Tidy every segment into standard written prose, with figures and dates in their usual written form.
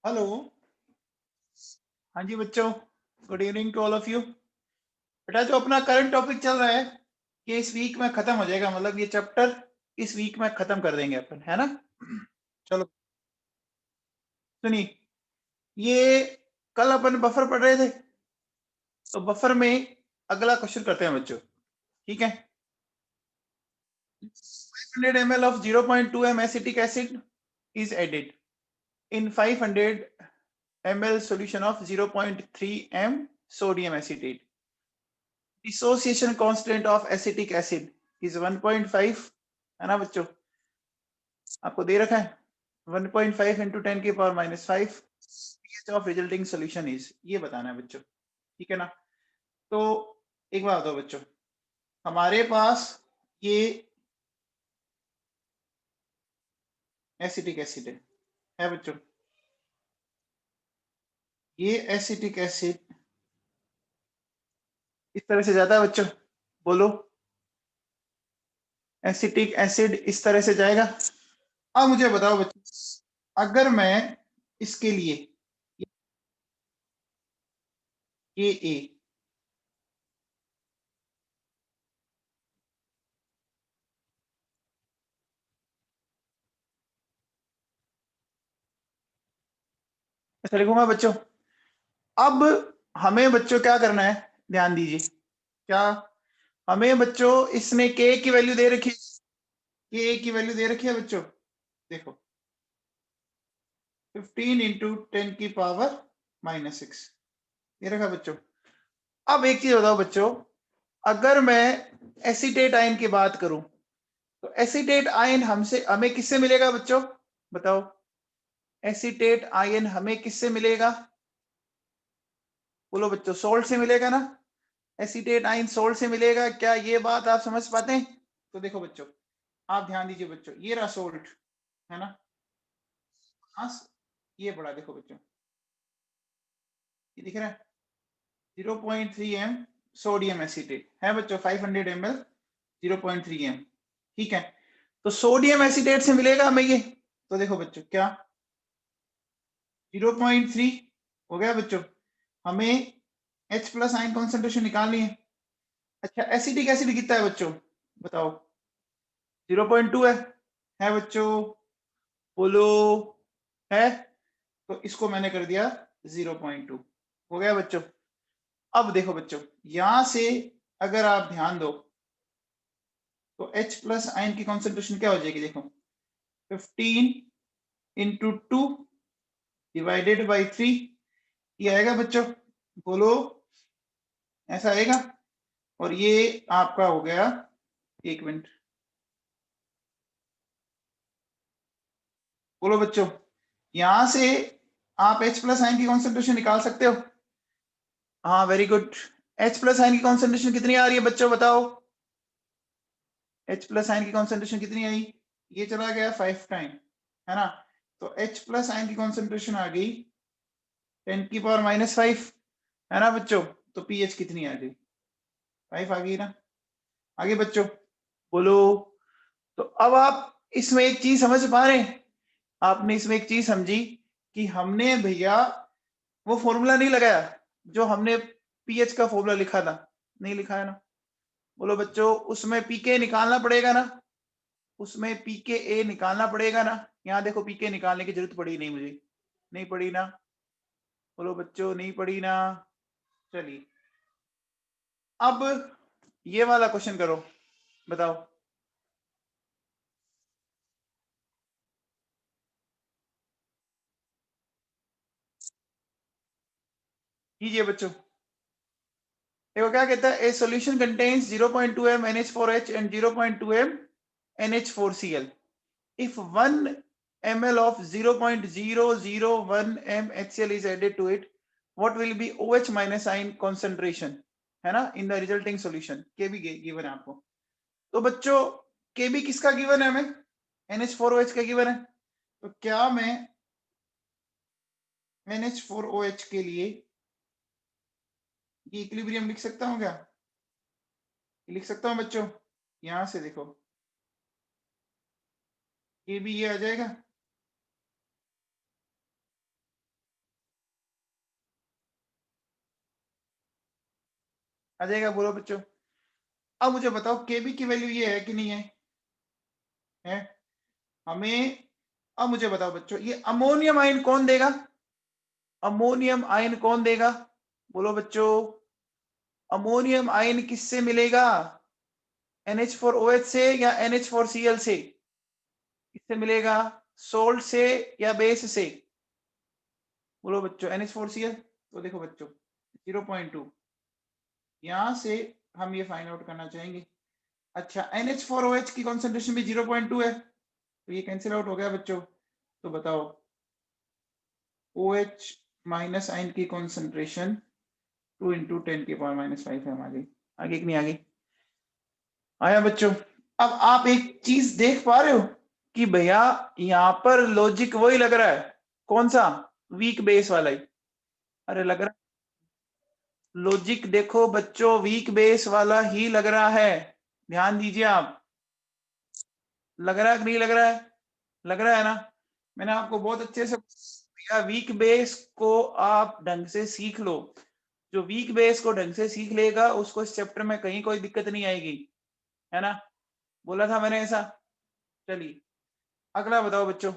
Hello. हाँ जी बच्चों, good evening to all of you. बेटा जो अपना करंट टॉपिक चल रहा है ये इस वीक में खत्म हो जाएगा, मतलब ये चैप्टर इस वीक में खत्म कर देंगे अपन, है ना। चलो सुनिए, ये कल अपन बफर पढ़ रहे थे, तो बफर में अगला क्वेश्चन करते हैं बच्चों, ठीक है। 500 ml of 0.2 m acetic acid is added in 500 ml solution of 0.3 m sodium acetate. Dissociation constant of acetic acid is 1.5, है ना बच्चों, आपको दे रखा है 1.5 इंटू 10 की power -5 pH of resulting solution is, ये बताना है बच्चों, ठीक है ना। तो एक बात बताओ बच्चों, हमारे पास ये एसिटिक एसिड है बच्चों, ये एसिटिक एसिड इस तरह से जाता है बच्चों, बोलो एसिटिक एसिड इस तरह से जाएगा। अब मुझे बताओ बच्चों, अगर मैं इसके लिए ये ए ऐसा लिखूंगा बच्चों। अब हमें बच्चों क्या करना है, ध्यान दीजिए, क्या हमें बच्चों इसने के की वैल्यू दे रखी है, के की वैल्यू दे रखी है बच्चों, देखो 15 इंटू 10 की पावर -6 ये रखा बच्चों। अब एक चीज बताओ बच्चों, अगर मैं एसीटेट आयन की बात करूं तो एसीटेट आयन हमसे हमें किससे मिलेगा बच्चों, बताओ एसीटेट आयन हमें किससे मिलेगा, बोलो बच्चों, सोल्ट से मिलेगा ना। एसीटेट आयन सोल्ट से मिलेगा, क्या ये बात आप समझ पाते हैं। तो देखो बच्चों, आप ध्यान दीजिए बच्चों, ये रहा सोल्ट, है ना। हाँ, ये पड़ा देखो बच्चों, ये दिख रहा है 0.3 m सोडियम एसीटेट है बच्चों, 500 ml 0.3 m, ठीक है। तो सोडियम एसीटेट से मिलेगा हमें ये, तो देखो बच्चों क्या 0.3 हो गया बच्चों, हमें H प्लस आयन कॉन्सेंट्रेशन निकालनी है। अच्छा एसिटिक एसिड कितना है बच्चों, बताओ 0.2 है बच्चों, बोलो है, तो इसको मैंने कर दिया 0.2, हो गया बच्चों। अब देखो बच्चों, यहां से अगर आप ध्यान दो तो H प्लस आयन की कॉन्सेंट्रेशन क्या हो जाएगी, देखो 15 इंटू 2 डिवाइडेड बाई 3, ये आएगा बच्चों, बोलो ऐसा आएगा। और ये आपका हो गया, एक मिनट, बोलो बच्चों, यहां से आप H प्लस आयन की कॉन्सेंट्रेशन निकाल सकते हो। हाँ very good, H plus ion की कॉन्सेंट्रेशन कितनी आ रही है बच्चों, बताओ H प्लस आयन की कॉन्सेंट्रेशन कितनी आई, ये चला गया 5 टाइम, है ना। तो H प्लस आयन की कॉन्सेंट्रेशन आ गई 10 की पावर -5, है ना बच्चों। तो पीएच कितनी आ गई, 5 आ गई ना। आगे बच्चों बोलो। तो अब आप इसमें एक चीज समझ पा रहे हैं, आपने इसमें एक चीज समझी कि हमने भैया वो फॉर्मूला नहीं लगाया जो हमने पीएच का फॉर्मूला लिखा था, नहीं लिखा है ना। बोलो बच्चों, उसमें पीके निकालना पड़ेगा ना, उसमें पीके ए निकालना पड़ेगा ना। यहाँ देखो पीके निकालने की जरूरत पड़ी नहीं मुझे, नहीं पड़ी ना, बोलो बच्चों नहीं पड़ी ना। चलिए अब ये वाला क्वेश्चन करो, बताओ कीजिए बच्चों। देखो क्या कहता है, ए solution contains 0.2 m NH4H and 0.2 m NH4Cl if 1 ml of 0.001 m HCl is added to it, what will be OH minus ion concentration, है ना, in the resulting solution। के भी गिवन है आपको। तो बच्चों के भी किसका गिवन है, हमें NH4OH का गिवन है। तो क्या मैं NH4OH के लिए ये इक्विलिब्रियम लिख सकता हूँ क्या, लिख सकता हूँ बच्चों। यहां से देखो ये भी ये आ जाएगा, आ जाएगा, बोलो बच्चों। अब मुझे बताओ केबी की वैल्यू ये है कि नहीं है हमें। अब मुझे बताओ बच्चों, ये अमोनियम आयन कौन देगा? अमोनियम आयन कौन देगा? बोलो बच्चों। अमोनियम आयन किससे मिलेगा? NH4OH से या NH4Cl से? किससे मिलेगा? सोल्ट से या बेस से? बोलो बच्चों। NH4Cl। तो देखो बच्चों 0.2 यहां से हम ये फाइंड आउट करना चाहेंगे। अच्छा, NH4OH की कॉन्सेंट्रेशन भी 0.2 है, तो ये कैंसिल आउट हो गया बच्चों। तो बताओ OH माइनस आयन की कॉन्सेंट्रेशन 2 × 10⁻⁵ है हमारी। आगे कि नहीं आगे? आया बच्चों। अब आप एक चीज देख पा रहे हो कि भैया यहां पर लॉजिक वही लग रहा है, कौन सा? वीक बेस वाला ही। अरे लग रहा, लॉजिक देखो बच्चों, वीक बेस वाला ही लग रहा है। ध्यान दीजिए आप। लग रहा है कि नहीं लग रहा है? लग रहा है ना? मैंने आपको बहुत अच्छे से भैया वीक बेस को आप ढंग से सीख लो। जो वीक बेस को ढंग से सीख लेगा उसको इस चैप्टर में कहीं कोई दिक्कत नहीं आएगी, है ना? बोला था मैंने ऐसा। चलिए अगला बताओ बच्चों।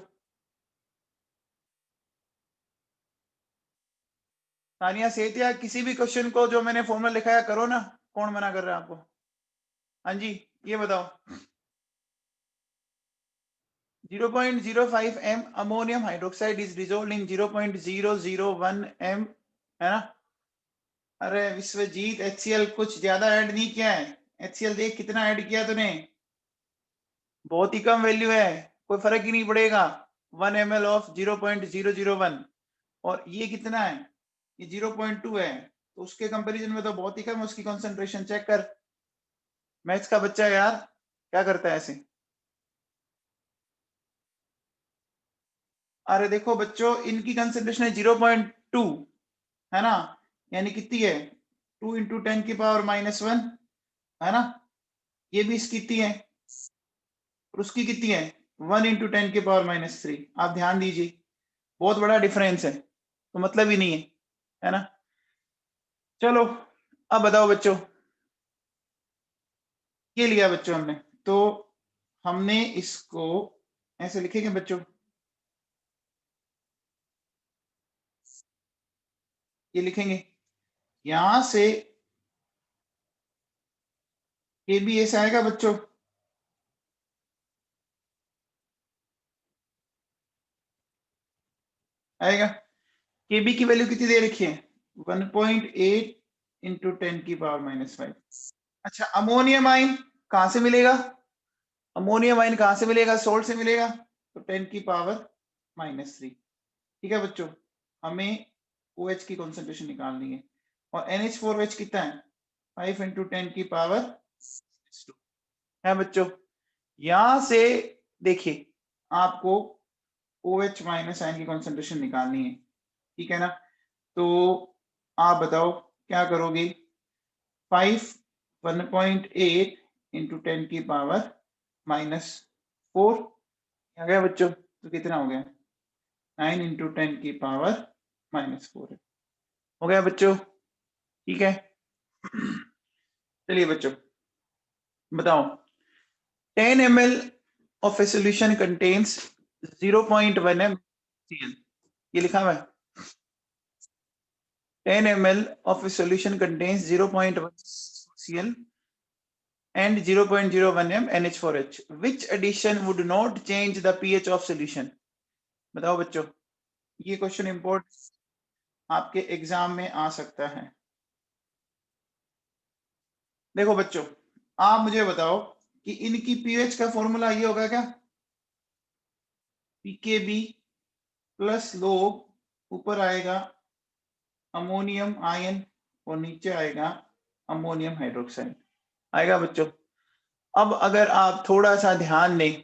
तानिया सेतिया, किसी भी क्वेश्चन को जो मैंने फॉर्मूला लिखाया करो ना। कौन मना कर रहा है आपको? हाँ जी, ये बताओ। 0.05 m ammonium hydroxide is dissolved in 0.001 m, है ना? अरे विश्वजीत, HCl कुछ ज्यादा ऐड नहीं किया है। HCl देख कितना ऐड किया तूने, बहुत ही कम वैल्यू है, कोई फर्क ही नहीं पड़ेगा। 1 ml ऑफ 0.001, और ये कितना है? ये 0.2 है, तो उसके कंपैरिजन में तो बहुत ही कम है उसकी कंसंट्रेशन। चेक कर, मैथ्स का बच्चा यार क्या करता है ऐसे। अरे देखो बच्चों, इनकी कंसंट्रेशन है 0.2, है ना? यानी कितनी है? 2 × 10⁻⁻1, है ना? ये भी इसकी कितनी है और उसकी कितनी है? 1 × 10⁻⁻3। आप ध्यान दीजिए, बहुत बड़ा डिफरेंस है, तो मतलब ही नहीं है ना? चलो अब बताओ बच्चों, ये लिया बच्चों हमने, तो हमने इसको ऐसे लिखेंगे बच्चों, ये लिखेंगे यहां से ये भी ऐसे आएगा बच्चों। आएगा। केबी की वैल्यू कितनी दे रखी है? 1.8 × 10⁻⁵। अच्छा, अमोनियम आइन कहां से मिलेगा? अमोनियम आइन कहां से मिलेगा? सोल्ट से मिलेगा, तो 10⁻⁻3। ठीक है बच्चों, हमें OH की कॉन्सेंट्रेशन निकालनी है, और NH4OH कितना है? 5 × 10⁻⁻²। है बच्चों। यहां से देखिए आपको OH माइनस आयन की कॉन्सेंट्रेशन निकालनी है, ठीक है ना? तो आप बताओ क्या करोगे? 5 1.8 × 10⁻⁻4 आ गया बच्चों, तो कितना हो गया? 9 × 10⁻⁻4 हो गया बच्चों, ठीक है? चलिए बच्चों बताओ, 10 ml of a solution contains 0.1 m Cl, ये लिखा हुआ है। 10 ml of a solution contains 0.1 Cl and 0.01 m NH4H. Which addition would not change the pH of solution? बताओ बच्चों, ये क्वेश्चन इंपोर्टेंट आपके एग्जाम में आ सकता है। देखो बच्चों, आप मुझे बताओ कि इनकी पीएच का फॉर्मूला ये होगा क्या? PKB प्लस लोग ऊपर आएगा अमोनियम आयन और नीचे आएगा अमोनियम हाइड्रोक्साइड, आएगा बच्चों। अब अगर आप थोड़ा सा ध्यान दें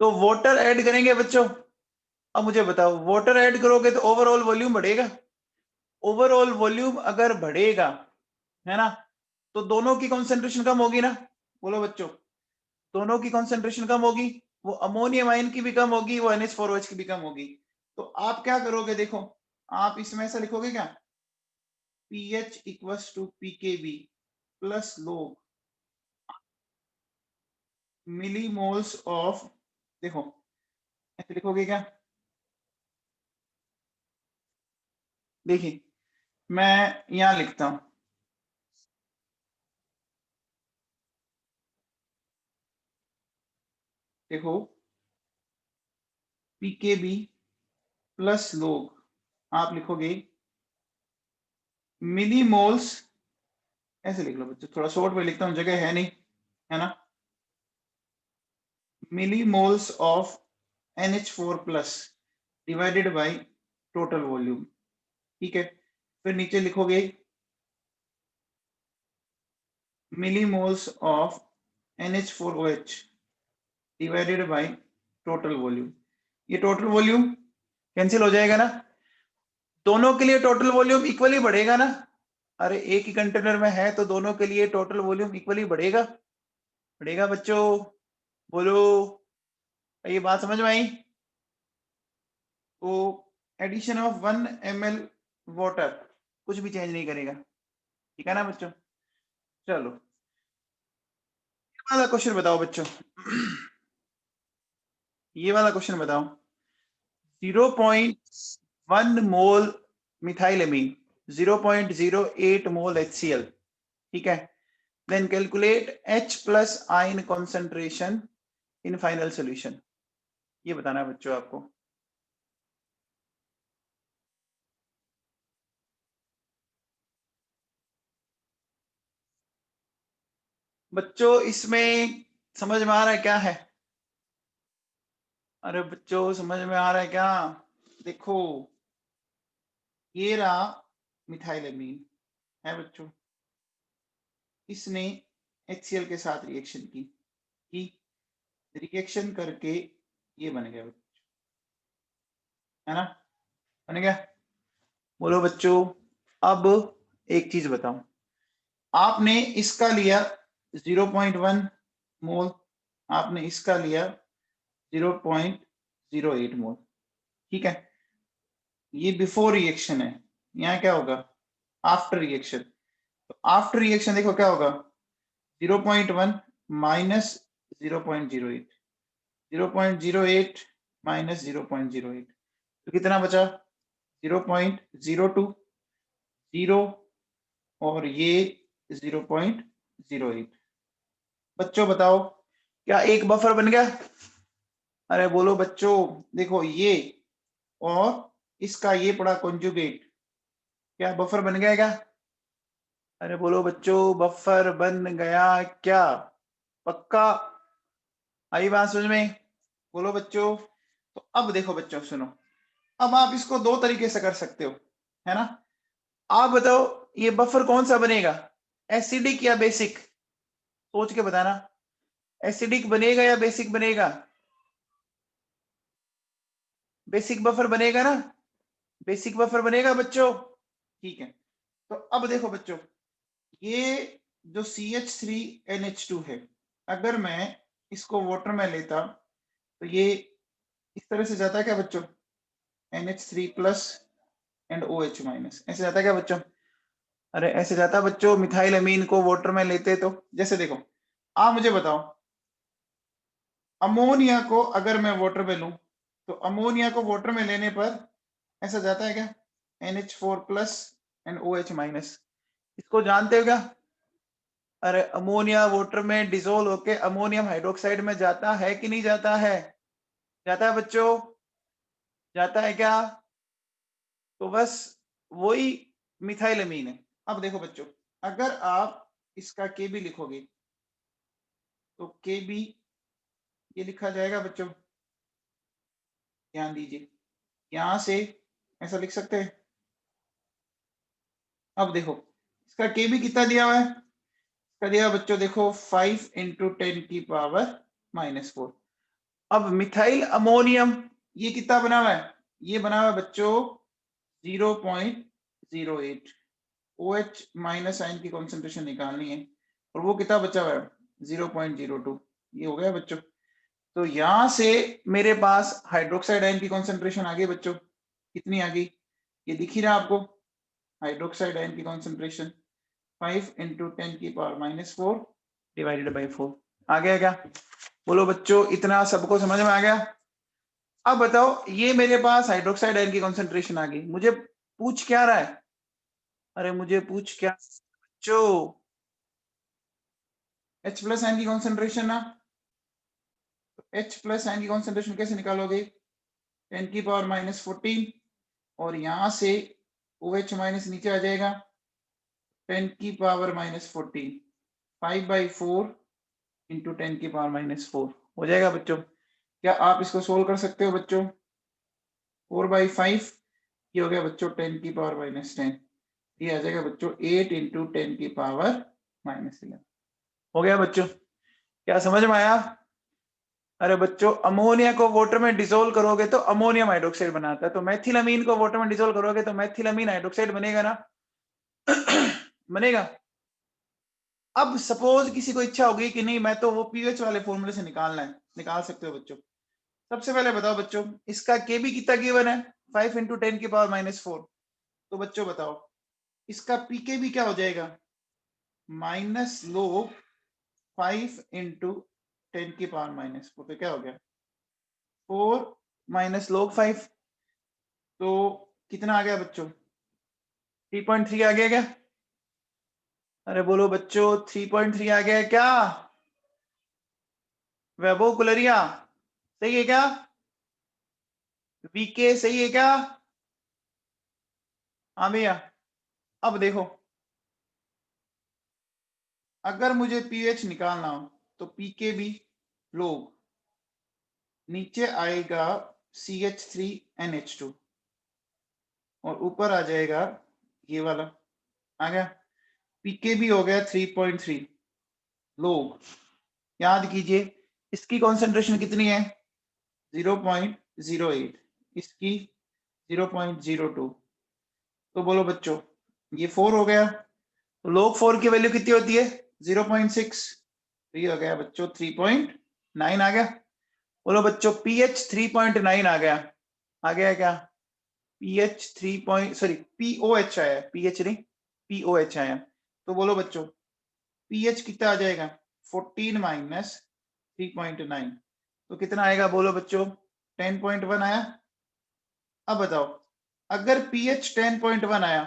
तो वाटर ऐड करेंगे बच्चों। अब मुझे बताओ, वाटर ऐड करोगे तो ओवरऑल वॉल्यूम बढ़ेगा। ओवरऑल वॉल्यूम अगर बढ़ेगा, है ना, तो दोनों की कॉन्सेंट्रेशन कम होगी ना? बोलो बच्चों, दोनों की कॉन्सेंट्रेशन कम होगी, वो अमोनियम आयन की भी कम होगी, वो NH4OH की भी कम होगी। तो आप क्या करोगे? देखो, आप इसमें ऐसा लिखोगे क्या? PH equals to PKB, plus log millimoles of, देखो ऐसे लिखोगे क्या, देखिए मैं यहां लिखता हूं, देखो पीकेबी प्लस लोग, आप लिखोगे मिलीमोल्स, ऐसे लिख लो बच्चों, थोड़ा शॉर्ट में लिखता हूं, जगह है नहीं, है ना, millimoles of NH4 plus divided by total volume, ठीक है। फिर नीचे लिखोगे millimoles of NH4OH divided by total volume, ये टोटल वॉल्यूम कैंसिल हो जाएगा ना, दोनों के लिए टोटल वॉल्यूम इक्वली बढ़ेगा ना, अरे एक ही कंटेनर में है तो दोनों के लिए टोटल वॉल्यूम इक्वली बढ़ेगा, बढ़ेगा बच्चों, बोलो, ये बात समझ में आई। तो एडिशन ऑफ 1 ml वाटर कुछ भी चेंज नहीं करेगा, ठीक है ना बच्चों। चलो ये वाला क्वेश्चन बताओ बच्चों, ये वाला क्वेश्चन बताओ, 0.1 मोल मिथाइलेमीन, 0.08 मोल HCl, ठीक है, then calculate H plus ion concentration in final solution, ये बताना है बच्चों आपको। बच्चों इसमें समझ में आ रहा है क्या है, अरे बच्चों समझ में आ रहा है क्या, देखो ये रहा मिथाइलेमीन है बच्चों, इसने HCl के साथ रिएक्शन की रिएक्शन करके ये बन गया बच्चों, है ना, बन गया, बोलो बच्चों। अब एक चीज बताओ, आपने इसका लिया 0.1 मोल, आपने इसका लिया 0.08 मोल, ठीक है, ये बिफोर रिएक्शन है, यहाँ क्या होगा आफ्टर रिएक्शन, तो आफ्टर रिएक्शन देखो क्या होगा 0.1 माइनस 0.08, 0.08 माइनस 0.08, तो कितना बचा 0.02, 0 और ये 0.08, बच्चों बताओ क्या एक बफर बन गया, अरे बोलो बच्चों, देखो ये और इसका ये पड़ा कॉन्जुगेट, क्या बफर बन गया क्या, अरे बोलो बच्चों बफर बन गया क्या, पक्का, आई बात समझ में, बोलो बच्चों। तो अब देखो बच्चों सुनो, अब आप इसको दो तरीके से कर सकते हो, है ना, आप बताओ ये बफर कौन सा बनेगा, एसिडिक या बेसिक, सोच के बताना, एसिडिक बनेगा या बेसिक बनेगा, बेसिक बफर बनेगा ना, बेसिक बफर बनेगा बच्चों, ठीक है। तो अब देखो बच्चों, ये जो CH3NH2 है, अगर मैं इसको वाटर में लेता तो ये इस तरह से जाता है क्या बच्चों, NH3 plus and OH minus, ऐसे जाता है क्या बच्चों, अरे ऐसे जाता बच्चों, मिथाइल अमीन को वाटर में लेते तो, जैसे देखो आप मुझे बताओ, अमोनिया को अगर मैं वाटर में लूं तो अमोनिया को वाटर में लेने पर ऐसा जाता है क्या, NH4 plus and OH minus, इसको जानते हो क्या, अरे अमोनिया वाटर में डिसोल्व होके अमोनियम हाइड्रोक्साइड में जाता है कि नहीं जाता है, जाता है बच्चों, जाता है क्या, तो बस वही मिथाइलमीन है। अब देखो बच्चों, अगर आप इसका केबी लिखोगे तो केबी ये लिखा जाएगा बच्चों, ध्यान दीजिए, यहां से ऐसा लिख सकते हैं, अब देखो इसका केबी कितना दिया हुआ है, इसका दिया बच्चों देखो 5 इंटू 10 की पावर -4, अब मिथाइल अमोनियम ये कितना बना हुआ है, ये बना हुआ है बच्चों 0.08, OH माइनस आयन की कॉन्सेंट्रेशन निकालनी है और वो कितना बचा हुआ है 0.02, ये हो गया बच्चों। तो यहां से मेरे पास हाइड्रोक्साइड आयन की कॉन्सेंट्रेशन आ गई बच्चों, कितनी आ गई, ये दिख ही रहा आपको, हाइड्रोक्साइड आयन की कॉन्सेंट्रेशन 5 इंटू 10 की पावर -4 डिवाइडेड बाई 4। आ गया क्या? बोलो बच्चों, इतना सबको समझ में आ गया? अब बताओ, ये मेरे पास हाइड्रोक्साइड आयन की कॉन्सेंट्रेशन आ गई। मुझे पूछ क्या रहा है? अरे मुझे पूछ क्या बच्चों? H प्लस आयन की कॉन्सेंट्रेशन ना, H प्लस आयन की कॉन्सेंट्रेशन कैसे निकालोगे? 10 की पावर -14 और यहां से OH माइनस नीचे आ जाएगा 10 की पावर -14, 5/4 इंटू 10 की पावर -4 हो जाएगा बच्चों। क्या आप इसको सोल्व कर सकते हो बच्चों? 4/5 ये हो गया बच्चों 10 की पावर -10, ये आ जाएगा बच्चों 8 इंटू 10 की पावर -11। हो गया बच्चों? क्या समझ में आया? अरे बच्चों, अमोनिया को वाटर में डिसोल्व करोगे तो अमोनियम हाइड्रोक्साइड बनाता है, तो मेथिलामीन को वाटर में डिसोल्व करोगे तो मेथिलामीन हाइड्रोक्साइड बनेगा ना? बनेगा। अब सपोज किसी को इच्छा होगी कि नहीं मैं तो वो पीएच वाले फॉर्मूले से निकालना है, निकाल सकते हो बच्चों। सबसे पहले बताओ बच्चों, इसका केबी कितना गिवन है? 5 इंटू 10 की पावर -4। तो बच्चों बताओ इसका पीकेबी क्या हो जाएगा? माइनस लोग 5 इंटू 10 की पावर -4, तो क्या हो गया? 4 माइनस लोग 5, तो कितना आ गया बच्चों? 3.3 आ गया क्या? अरे बोलो बच्चों, 3.3 आ गया क्या? वैभव कुलरिया सही है क्या? वीके सही है क्या? हाँ भैया। अब देखो, अगर मुझे पीएच निकालना हो तो पीकेबी लोग नीचे आएगा CH3NH2 और ऊपर आ जाएगा ये वाला, आ गया पीकेबी हो गया 3.3 लोग। याद कीजिए इसकी कॉन्सेंट्रेशन कितनी है? 0.08, इसकी 0.02। तो बोलो बच्चों ये 4 हो गया, तो log 4 की वैल्यू कितनी होती है? 0.6, तो ये हो गया बच्चों 3.9 आ गया। बोलो बच्चों pH 3.9 आ गया, आ गया क्या? pH 3 सॉरी POH आया, pH नहीं POH आया। तो बोलो बच्चों pH कितना आ जाएगा? 14 माइनस 3.9, तो कितना आएगा? बोलो बच्चों 10.1 आया। अब बताओ अगर pH 10.1 आया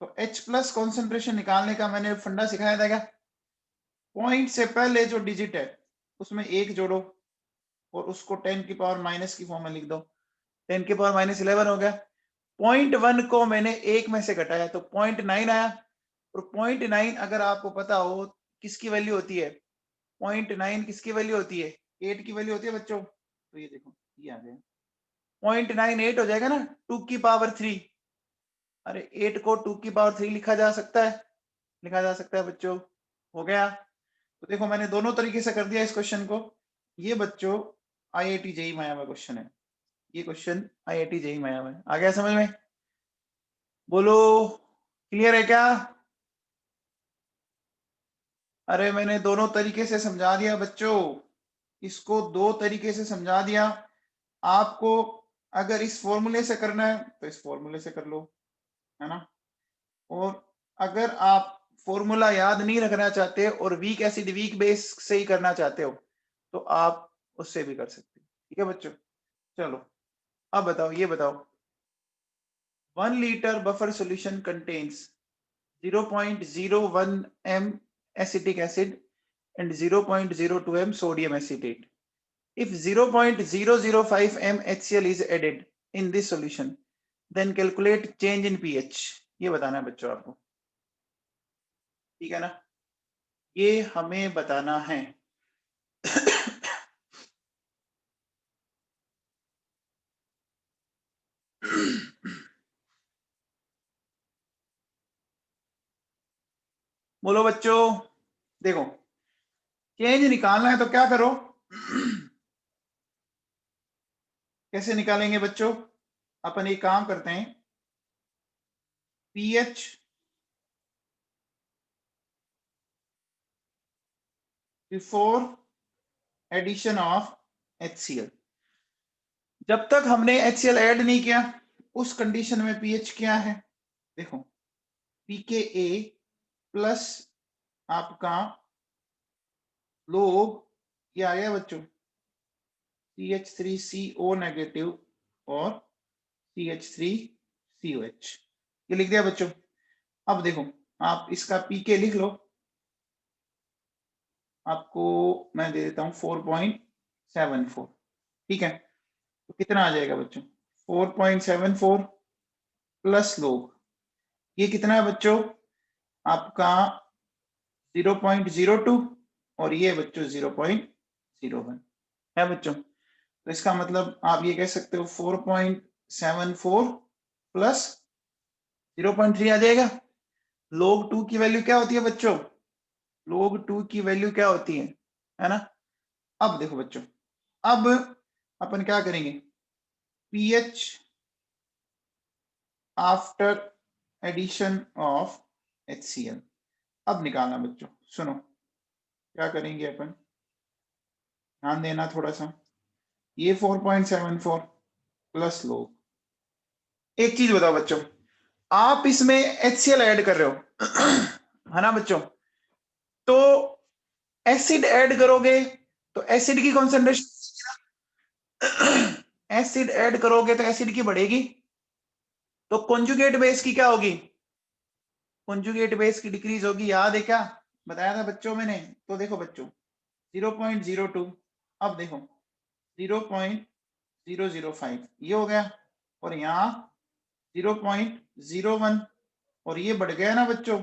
तो H प्लस कॉन्सेंट्रेशन निकालने का मैंने फंडा सिखाया था क्या? पॉइंट से पहले जो डिजिट है उसमें एक जोड़ो और उसको 10 की पावर माइनस की फॉर्म में लिख दो, 10 की पावर -11 हो गया। 0.1 को मैंने एक में से घटाया तो 0.9 आया, और 0.9 अगर आपको पता हो किसकी वैल्यू होती है? 0.9 किसकी वैल्यू होती है? 8 की वैल्यू होती है बच्चों। तो ये देखो ये आ गया 0.98 हो जाएगा ना, 2 की पावर 3। अरे 8 को 2 की पावर 3 लिखा जा सकता है, लिखा जा सकता है बच्चों। हो गया। तो देखो मैंने दोनों तरीके से कर दिया इस क्वेश्चन को। ये बच्चों IIT जेईई में आया हुआ क्वेश्चन है, ये क्वेश्चन IIT जेईई में आया हुआ है। आ गया समझ में? बोलो क्लियर है क्या? अरे मैंने दोनों तरीके से समझा दिया बच्चों, इसको दो तरीके से समझा दिया। आपको अगर इस फॉर्मूले से करना है तो इस फॉर्मूले से कर लो, है ना? और अगर आप फॉर्मूला याद नहीं रखना चाहते और वीक एसिड वीक बेस से ही करना चाहते हो तो आप उससे भी कर सकते हो। ठीक है बच्चों? चलो अब बताओ, ये बताओ 1 liter buffer solution contains 0.01 m acetic acid and 0.02 m sodium acetate. If 0.005 m HCl is added in this solution, then calculate change in pH. ये बताना है बच्चों आपको, ठीक है ना? ये हमें बताना है। बोलो बच्चों, देखो चेंज निकालना है तो क्या करो? कैसे निकालेंगे बच्चों? अपन एक काम करते हैं, pH before addition of HCl। जब तक हमने HCl ऐड नहीं किया उस कंडीशन में pH क्या है? देखो pKa प्लस आपका लोग ये आ गया बच्चों CH3CO नेगेटिव और CH3COH, ये लिख दिया बच्चों। अब देखो आप इसका पीके लिख लो, आपको मैं दे देता हूं 4.74, ठीक है। तो कितना आ जाएगा बच्चों 4.74 प्लस लोग, ये कितना है बच्चों आपका 0.02 और ये बच्चों 0.01 है बच्चों। तो इसका मतलब आप ये कह सकते हो 4.74 प्लस 0.3 आ जाएगा। log 2 की वैल्यू क्या होती है बच्चों, log 2 की वैल्यू क्या होती है ना। अब देखो बच्चों, अब अपन क्या करेंगे, pH after addition of HCl अब निकालना बच्चों। सुनो क्या करेंगे अपन, ध्यान देना थोड़ा सा, ये 4.74 प्लस लोग, एक चीज बताओ बच्चों, आप इसमें HCl ऐड कर रहे हो है ना बच्चों, तो एसिड ऐड करोगे तो एसिड की कॉन्सेंट्रेशन एसिड ऐड करोगे तो एसिड की बढ़ेगी, तो कॉन्जुगेट बेस की क्या होगी, कॉन्जुगेट बेस की डिक्रीज होगी। याद है क्या बताया था बच्चों मैंने। तो देखो बच्चों 0.02, अब देखो 0.005 ये हो गया, और यहाँ 0.01 और ये बढ़ गया ना बच्चों।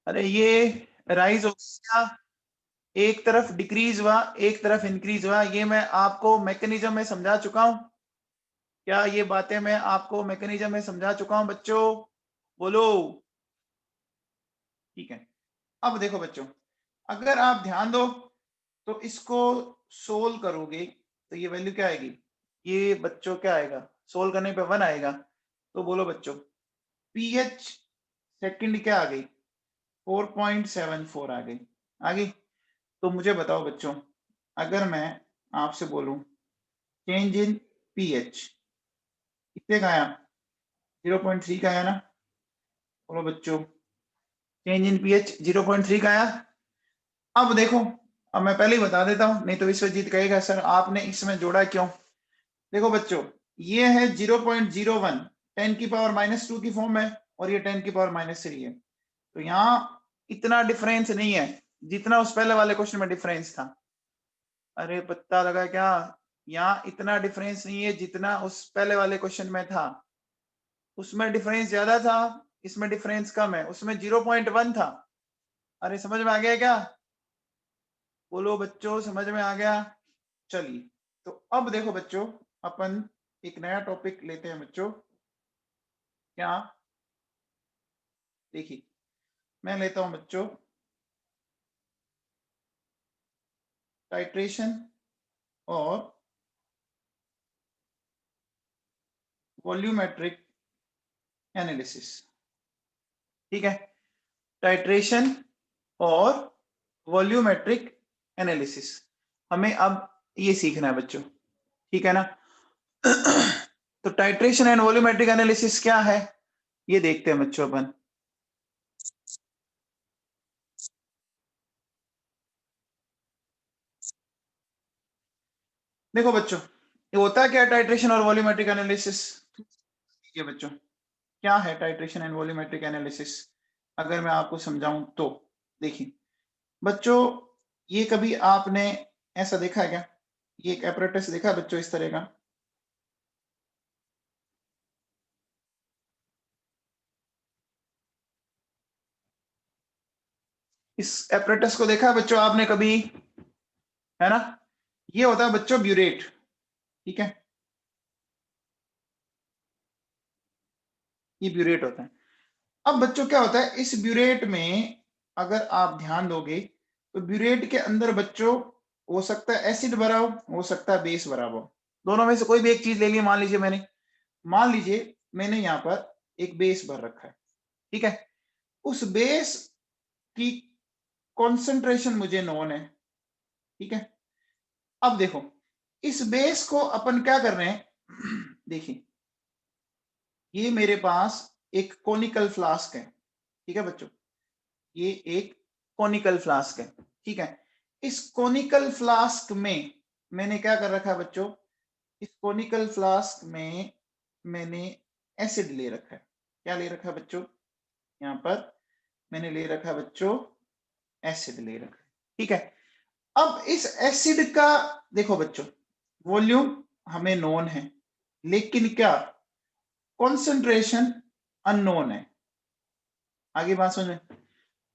अरे ये राइज हो गया, एक तरफ डिक्रीज हुआ एक तरफ इंक्रीज हुआ, ये मैं आपको मैकेनिज्म में समझा चुका हूं। क्या ये बातें मैं आपको मैकेनिज्म में समझा चुका हूं बच्चों, बोलो। ठीक है, अब देखो बच्चों, अगर आप ध्यान दो तो इसको सोल्व करोगे तो ये वैल्यू क्या आएगी, ये बच्चों क्या आएगा, सोल्व करने पे 1 आएगा। तो बोलो बच्चों पीएच सेकंड क्या आ गई 4.74 आ गई। तो मुझे बताओ बच्चों, अगर मैं आपसे बोलूं चेंज इन पीएच कितने का आया, 0.3 का आया ना। बोलो बच्चों चेंज इन पीएच 0.3 का आया। अब देखो, अब मैं पहले ही बता देता हूं, नहीं तो विश्वजीत कहेगा सर आपने इसमें जोड़ा क्यों। देखो बच्चों ये है 0.01, 10 की पावर -2 की फॉर्म है, और ये 10 की पावर -3 है। तो यहाँ इतना डिफरेंस नहीं है जितना उस पहले वाले क्वेश्चन में डिफरेंस था। अरे पता लगा क्या, यहाँ इतना डिफरेंस नहीं है जितना उस पहले वाले क्वेश्चन में था। उसमें डिफरेंस ज्यादा था, इसमें डिफरेंस कम है, उसमें 0.1 था। अरे समझ में आ गया क्या, बोलो बच्चों समझ में आ गया। चलिए, तो अब देखो बच्चों अपन एक नया टॉपिक लेते हैं बच्चों। क्या, देखिए मैं लेता हूं बच्चों टाइट्रेशन और वॉल्यूमेट्रिक एनालिसिस, ठीक है। टाइट्रेशन और वॉल्यूमेट्रिक एनालिसिस हमें अब ये सीखना है बच्चों, ठीक है ना। तो टाइट्रेशन एंड वॉल्यूमेट्रिक एनालिसिस क्या है ये देखते हैं बच्चों अपन। देखो बच्चों ये होता क्या है टाइट्रेशन और वॉल्यूमेट्रिक एनालिसिस, ठीक है बच्चों। क्या है टाइट्रेशन एंड वॉल्यूमेट्रिक एनालिसिस, अगर मैं आपको समझाऊं तो देखिए बच्चों, ये कभी आपने ऐसा देखा है क्या, ये एक एपरेटस देखा है बच्चों इस तरह का, इस एपरेटस को देखा है बच्चों आपने कभी, है ना। ये होता है बच्चों ब्यूरेट, ठीक है, ये ब्यूरेट होता है। अब बच्चों क्या होता है इस ब्यूरेट में, अगर आप ध्यान दोगे तो ब्यूरेट के अंदर बच्चों हो सकता है एसिड भरा हो सकता है बेस भरा हो, दोनों में से कोई भी एक चीज ले ली। मान लीजिए मैंने यहाँ पर एक बेस भर रखा है, ठीक है। उस बेस की कॉन्सेंट्रेशन मुझे नोन है, ठीक है। अब देखो इस बेस को अपन क्या कर रहे हैं देखिए, ये मेरे पास एक कोनिकल फ्लास्क है, ठीक है बच्चों, ये एक कोनिकल फ्लास्क है। ठीक है, इस कोनिकल फ्लास्क में मैंने क्या कर रखा है बच्चों, इस कोनिकल फ्लास्क में मैंने एसिड ले रखा है। क्या ले रखा है बच्चों, यहाँ पर मैंने ले रखा है बच्चों एसिड ले रखा है। ठीक है, अब इस एसिड का देखो बच्चों, वॉल्यूम हमें नोन है, लेकिन क्या कॉन्सेंट्रेशन अननोन है। आगे बात समझ में,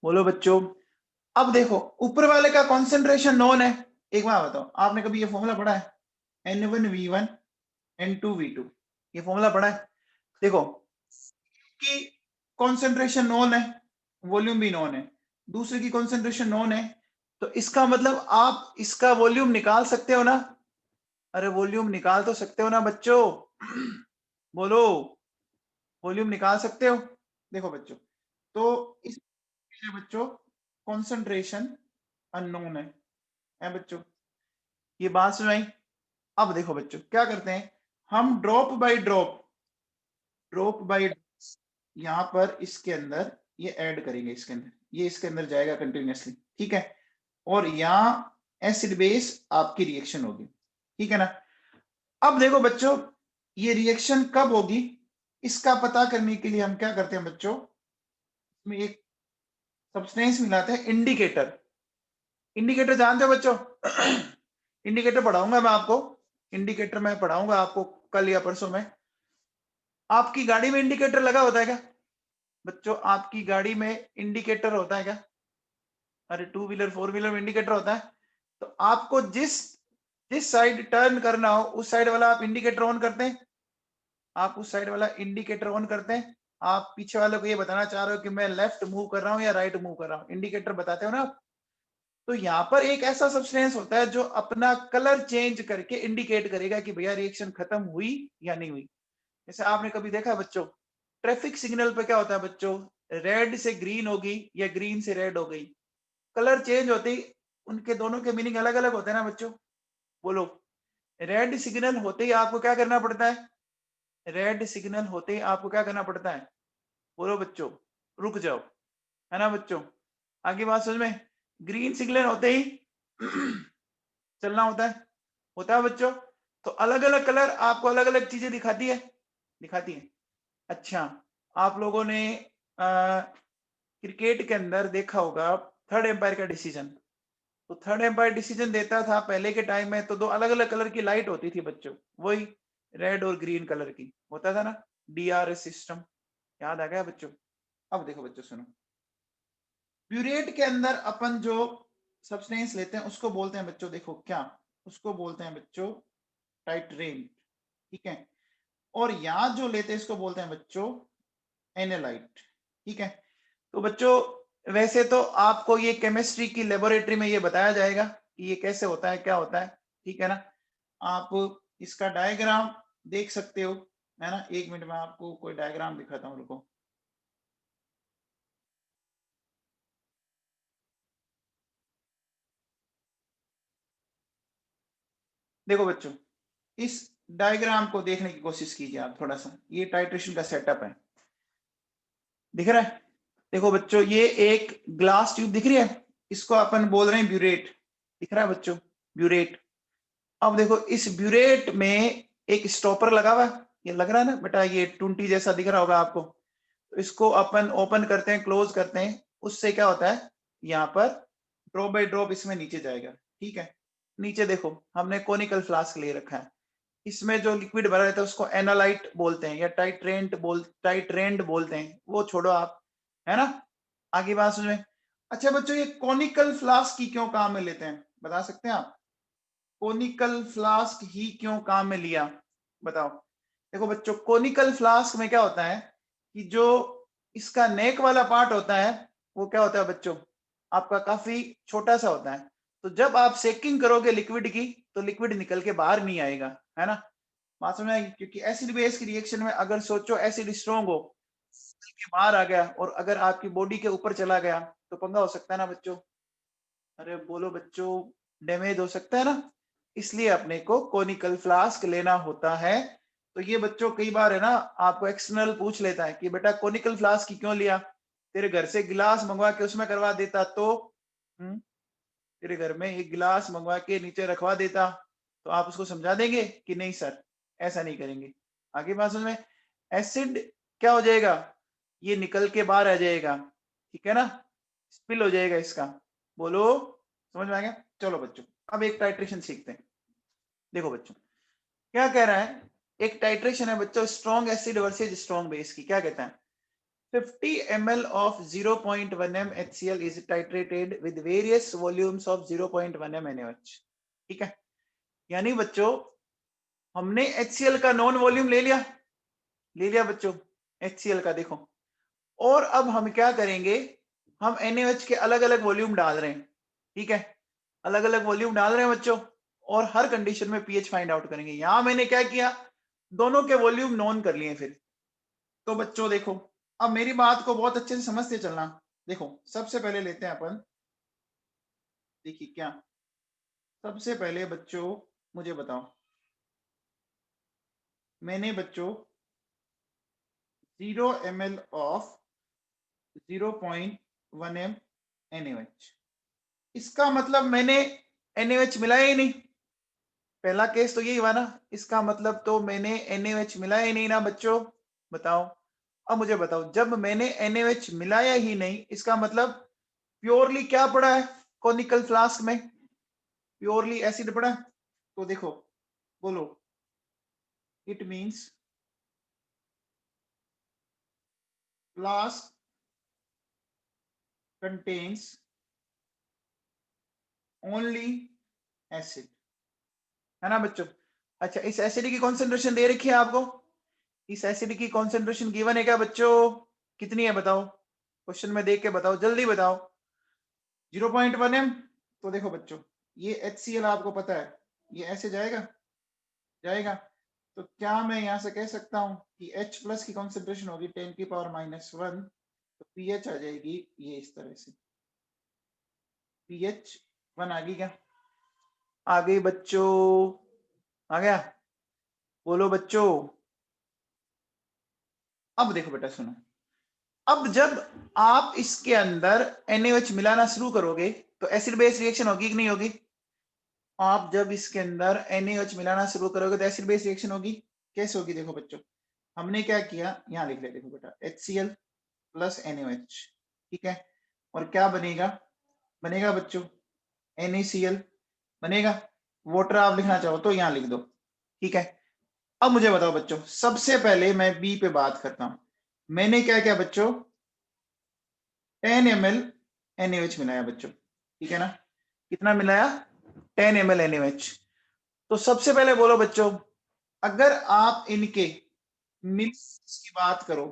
बोलो बच्चों। अब देखो, ऊपर वाले का कॉन्सेंट्रेशन नोन है। एक बार बताओ, आपने कभी ये फॉर्मूला पढ़ा है, N1V1 N2V2, ये फॉर्मूला पढ़ा है? देखो कि कॉन्सेंट्रेशन नोन है, वॉल्यूम भी नोन है, दूसरे की कॉन्सेंट्रेशन नोन है, तो इसका मतलब आप इसका वॉल्यूम निकाल सकते हो ना। अरे वॉल्यूम निकाल तो सकते हो ना बच्चों, बोलो, वॉल्यूम निकाल सकते हो। देखो बच्चों, तो इस बच्चों कॉन्सेंट्रेशन अननोन है बच्चों, ये बात सुन आई। अब देखो बच्चों, क्या करते हैं हम, ड्रॉप बाय ड्रॉप यहाँ पर इसके अंदर ये ऐड करेंगे, इसके अंदर ये इसके अंदर जाएगा कंटिन्यूअसली। ठीक है, और यहाँ एसिड बेस आपकी रिएक्शन होगी। ठीक है ना। अब देखो बच्चों, ये रिएक्शन कब होगी, इसका पता करने के लिए हम क्या करते हैं बच्चों, इसमें एक सब्सटेंस मिलाते हैं, इंडिकेटर। इंडिकेटर जानते हो बच्चों? इंडिकेटर पढ़ाऊंगा मैं आपको, इंडिकेटर मैं पढ़ाऊंगा आपको कल या परसों में। आपकी गाड़ी में इंडिकेटर लगा होता है क्या बच्चों? आपकी गाड़ी में इंडिकेटर होता है क्या? अरे टू व्हीलर फोर व्हीलर में इंडिकेटर होता है। तो आपको जिस जिस साइड टर्न करना हो उस साइड वाला आप इंडिकेटर ऑन करते हैं, आप उस साइड वाला इंडिकेटर ऑन करते हैं। आप पीछे वाले को ये बताना चाह रहे हो कि मैं लेफ्ट मूव कर रहा हूँ या राइट मूव कर रहा हूँ, इंडिकेटर बताते हो ना आप। तो यहाँ पर एक ऐसा सब्सटेंस होता है जो अपना कलर चेंज करके इंडिकेट करेगा कि भैया रिएक्शन खत्म हुई या नहीं हुई। जैसे आपने कभी देखा है बच्चों, ट्रैफिक सिग्नल पे क्या होता है बच्चों, रेड से ग्रीन होगी या ग्रीन से रेड हो गई, कलर चेंज होते ही उनके दोनों के मीनिंग अलग अलग होते हैं ना बच्चों। बोलो, रेड सिग्नल होते ही आपको क्या करना पड़ता है, रेड सिग्नल होते ही आपको क्या करना पड़ता है, बोलो बच्चों, रुक जाओ, है ना बच्चों। आगे बात समझ में, ग्रीन सिग्नल होते ही चलना होता है बच्चों। तो अलग अलग कलर आपको अलग अलग चीजें दिखाती है। अच्छा, आप लोगों ने क्रिकेट के अंदर देखा होगा थर्ड एम्पायर का डिसीजन। तो थर्ड एम्पायर डिसीजन देता था पहले के टाइम में, तो दो अलग अलग कलर की लाइट होती थी बच्चों, वही रेड और ग्रीन कलर की होता था ना, DRS सिस्टम। याद आ गया बच्चों? अब देखो बच्चों सुनो, ब्यूरेट के अंदर अपन जो सब्सटेंस लेते हैं उसको बोलते हैं बच्चों, देखो क्या, उसको बोलते हैं बच्चों टाइट्रेंट। ठीक है, और यहाँ जो लेते हैं इसको बोलते हैं बच्चों एनालाइट। ठीक है, तो बच्चों वैसे तो आपको ये केमिस्ट्री की लेबोरेटरी में ये बताया जाएगा कि ये कैसे होता है, क्या होता है। ठीक है ना, आप इसका डायग्राम देख सकते हो, है ना। एक मिनट में आपको कोई डायग्राम दिखाता हूँ, रुको। देखो बच्चों, इस डायग्राम को देखने की कोशिश कीजिए आप थोड़ा सा, ये टाइट्रेशन का सेटअप है, दिख रहा है? देखो बच्चों, ये एक ग्लास ट्यूब दिख रही है, इसको अपन बोल रहे हैं ब्यूरेट, दिख रहा है बच्चों, ब्यूरेट। अब देखो इस ब्यूरेट में एक स्टॉपर लगा हुआ है, ये लग रहा है ना बेटा, ये टूंटी जैसा दिख रहा होगा आपको। तो इसको अपन ओपन करते हैं, क्लोज करते हैं, उससे क्या होता है, यहाँ पर ड्रॉप बाय ड्रॉप इसमें नीचे जाएगा। ठीक है, नीचे देखो हमने कोनिकल फ्लास्क ले रखा है, इसमें जो लिक्विड भरा रहता है उसको एनालाइट बोलते हैं या टाइट्रेंट बोलते हैं, वो छोड़ो आप, है ना। आगे बात समझ में। अच्छा बच्चों, ये कोनिकल फ्लास्क की क्यों काम में लेते हैं, बता सकते हैं आप? कोनिकल फ्लास्क ही क्यों काम में लिया, बताओ। देखो बच्चों, कोनिकल फ्लास्क में क्या होता है कि जो इसका नेक वाला पार्ट होता है वो क्या होता है बच्चों, आपका काफी छोटा सा होता है। तो जब आप सेकिंग करोगे लिक्विड की तो लिक्विड निकल के बाहर नहीं आएगा, है ना। बात समझ आएगी? क्योंकि एसिड बेस की रिएक्शन में अगर सोचो एसिड स्ट्रॉन्ग हो, के बाहर आ गया और अगर आपकी बॉडी के ऊपर चला गया तो पंगा हो सकता है ना बच्चों। अरे बोलो बच्चों, डैमेज हो सकता है ना। इसलिए अपने को कोनिकल फ्लास्क लेना होता है। तो ये बच्चों कई बार है ना, आपको एक्सटर्नल पूछ लेता है कि बेटा कोनिकल फ्लास्क की क्यों लिया, तेरे घर से गिलास मंगवा के उसमें करवा देता तो तेरे घर में एक गिलास मंगवा के नीचे रखवा देता तो आप उसको समझा देंगे कि नहीं सर ऐसा नहीं करेंगे। आगे बात समझ में, एसिड क्या हो जाएगा, ये निकल के बाहर आ जाएगा, ठीक है ना, स्पिल हो जाएगा इसका। बोलो समझ में आ गया। चलो बच्चों अब एक टाइट्रेशन सीखते हैं। देखो बच्चों क्या कह रहा है, एक टाइट्रेशन है बच्चों strong acid versus strong base की। क्या कहता है, 50 ml of 0.1 m HCl is titrated with various volumes of 0.1 m NaOH। ठीक है, यानी बच्चों हमने HCl का नॉन वॉल्यूम ले लिया बच्चों HCl का, देखो। और अब हम क्या करेंगे, हम NaOH के अलग अलग वॉल्यूम डाल रहे हैं, ठीक है, अलग अलग वॉल्यूम डाल रहे हैं बच्चों, और हर कंडीशन में पीएच फाइंड आउट करेंगे। यहां मैंने क्या किया, दोनों के वॉल्यूम नॉन कर लिए। फिर तो बच्चों देखो अब मेरी बात को बहुत अच्छे से समझते चलना। देखो सबसे पहले लेते हैं अपन, देखिए क्या, सबसे पहले बच्चों मुझे बताओ, मैंने बच्चों 0 ml ऑफ 0.1 m NaOH, इसका मतलब मैंने NaOH मिलाया ही नहीं। पहला केस तो यही हुआ ना, इसका मतलब तो मैंने NaOH मिलाया ही नहीं ना बच्चों। बताओ, अब मुझे बताओ, जब मैंने NaOH मिलाया ही नहीं इसका मतलब प्योरली क्या पड़ा है कॉनिकल फ्लास्क में, प्योरली एसिड पड़ा। तो देखो बोलो, it means flask contains only acid, है ना बच्चों। अच्छा इस एसिड की कॉन्सेंट्रेशन दे रखी है आपको, इस एसिड की कॉन्सेंट्रेशन गिवन है क्या बच्चों, कितनी है बताओ, क्वेश्चन में देख के बताओ, जल्दी बताओ। 0.1 m। तो देखो बच्चों ये HCl आपको पता है ये ऐसे जाएगा। तो क्या मैं यहां से कह सकता हूं कि H प्लस की कॉन्सेंट्रेशन होगी 10 की पावर -1, तो पीएच आ जाएगी ये इस तरह से, pH 1 आ गई क्या, आ गई बच्चों, आ गया, बोलो बच्चों। अब देखो बेटा सुनो, अब जब आप इसके अंदर NaOH मिलाना शुरू करोगे तो एसिड बेस रिएक्शन होगी कि नहीं होगी। आप जब इसके अंदर NaOH मिलाना शुरू करोगे तो एसिड बेस रिएक्शन होगी। कैसे होगी, देखो बच्चों हमने क्या किया, यहां लिख ले, देखो बेटा HCl प्लस NaOH, ठीक है, और क्या बनेगा बच्चों NaCl बनेगा। वाटर आप लिखना चाहो तो यहां लिख दो, ठीक है। अब मुझे बताओ बच्चों, सबसे पहले मैं बी पे बात करता हूं, मैंने क्या किया बच्चों 10 ml NaOH मिलाया बच्चों, ठीक है ना, कितना मिलाया 10 ml NaOH। तो सबसे पहले बोलो बच्चों, अगर आप इनके मिलीमोल्स की बात करो,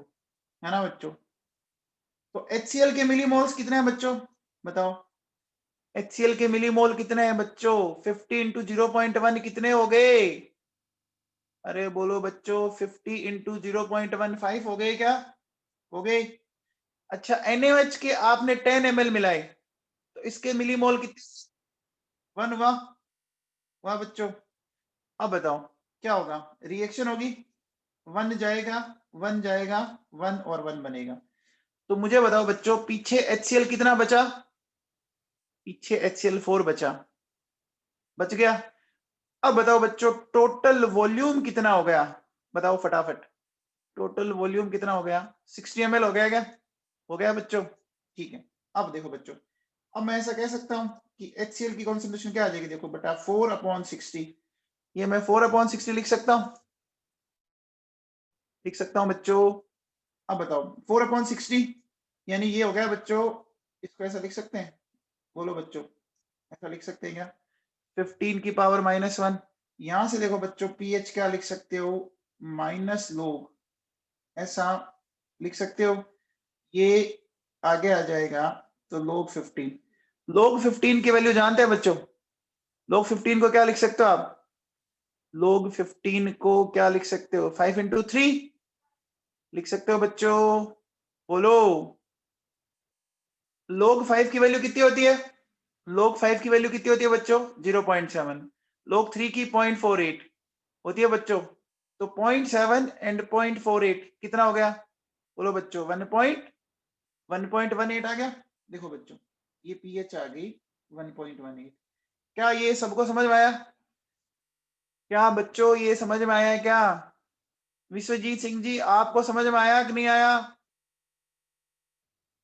है ना बच्चों, तो HCl के मिलीमोल्स कितने हैं बच्चों बताओ, HCl के मिलीमोल कितने हैं बच्चों, 50 इंटू 0.1 कितने हो गए, अरे बोलो बच्चों 50 इंटू 0.15 हो गए क्या, हो गए। अच्छा NaOH के आपने 10 ml मिलाए तो इसके मिलीमोल कितने, 1, वाह वाह बच्चों। अब बताओ क्या होगा, रिएक्शन होगी, 1 जाएगा 1 जाएगा 1 और 1 बनेगा। तो मुझे बताओ बच्चों पीछे HCl कितना बचा, पीछे HCl4 बच गया। अब बताओ बच्चों टोटल वॉल्यूम कितना हो गया, बताओ फटाफट, टोटल वॉल्यूम कितना हो गया, 60 ml हो गया क्या, हो गया बच्चों, ठीक है। अब देखो बच्चों, अब मैं ऐसा कह सकता हूं कि HCl की कॉन्सेंट्रेशन क्या आ जाएगी, देखो बेटा 4/60, ये मैं 4/60 लिख सकता हूं बच्चों। अब बताओ 4/60 यानी ये हो गया बच्चों, इसको ऐसा लिख सकते हैं, बोलो बच्चों ऐसा लिख सकते हैं क्या, 15 की पावर -1। यहां से देखो बच्चों पीएच क्या लिख सकते हो, माइनस लोग, ऐसा लिख सकते हो, ये आगे आ जाएगा तो log 15। log 15 की वैल्यू जानते हैं बच्चों, log 15 को क्या लिख सकते हो आप, log 15 को क्या लिख सकते हो, 5 इंटू 3 लिख सकते हो बच्चों, बोलो। log 5 की वैल्यू कितनी होती है, log 5 की वैल्यू कितनी होती है बच्चों 0.7, log 3 की 0.48 होती है बच्चों। तो 0.7 एंड 0.48 कितना हो गया, बोलो बच्चों 1.8 1.18 आ गया। देखो बच्चों ये पीएच आ गई 1.18। क्या ये सबको समझ में आया? क्या बच्चों ये समझ में आया है क्या? विश्वजीत सिंह जी आपको समझ में आया कि नहीं आया?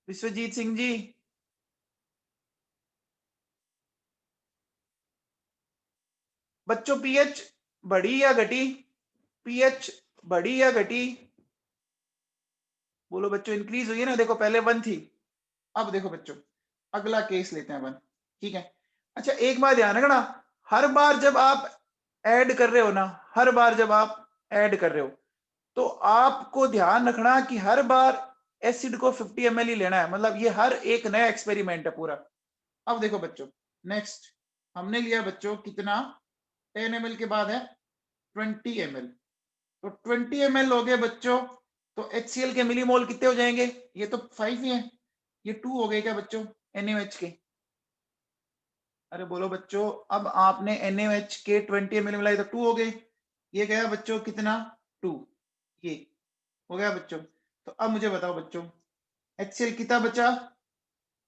विश्वजीत सिंह जी बच्चों पीएच बढ़ी या घटी? पीएच बढ़ी या घटी? बोलो बच्चों। इंक्रीज हुई है ना, देखो पहले 1 थी, अब देखो बच्चों अगला केस लेते हैं अपन, ठीक है। अच्छा एक बात ध्यान रखना, हर बार जब आप ऐड कर रहे हो ना, हर बार जब आप ऐड कर रहे हो तो आपको ध्यान रखना कि हर बार एसिड को 50 ml ही लेना है, मतलब ये हर एक नया एक्सपेरिमेंट है पूरा। अब देखो बच्चों नेक्स्ट हमने लिया बच्चों कितना, 10 ml के बाद है 20 ml, तो 20 ml हो गए बच्चों, तो HCl के मिलीमोल कितने हो जाएंगे? ये तो 5 ही है, ये 2 हो गए क्या बच्चों NaOH के? अरे बोलो बच्चों, अब आपने NaOH के 20 ml मिलाए तो 2 हो गए, ये गया बच्चों कितना 2, ये हो गया बच्चों। तो अब मुझे बताओ बच्चों HCl कितना बचा?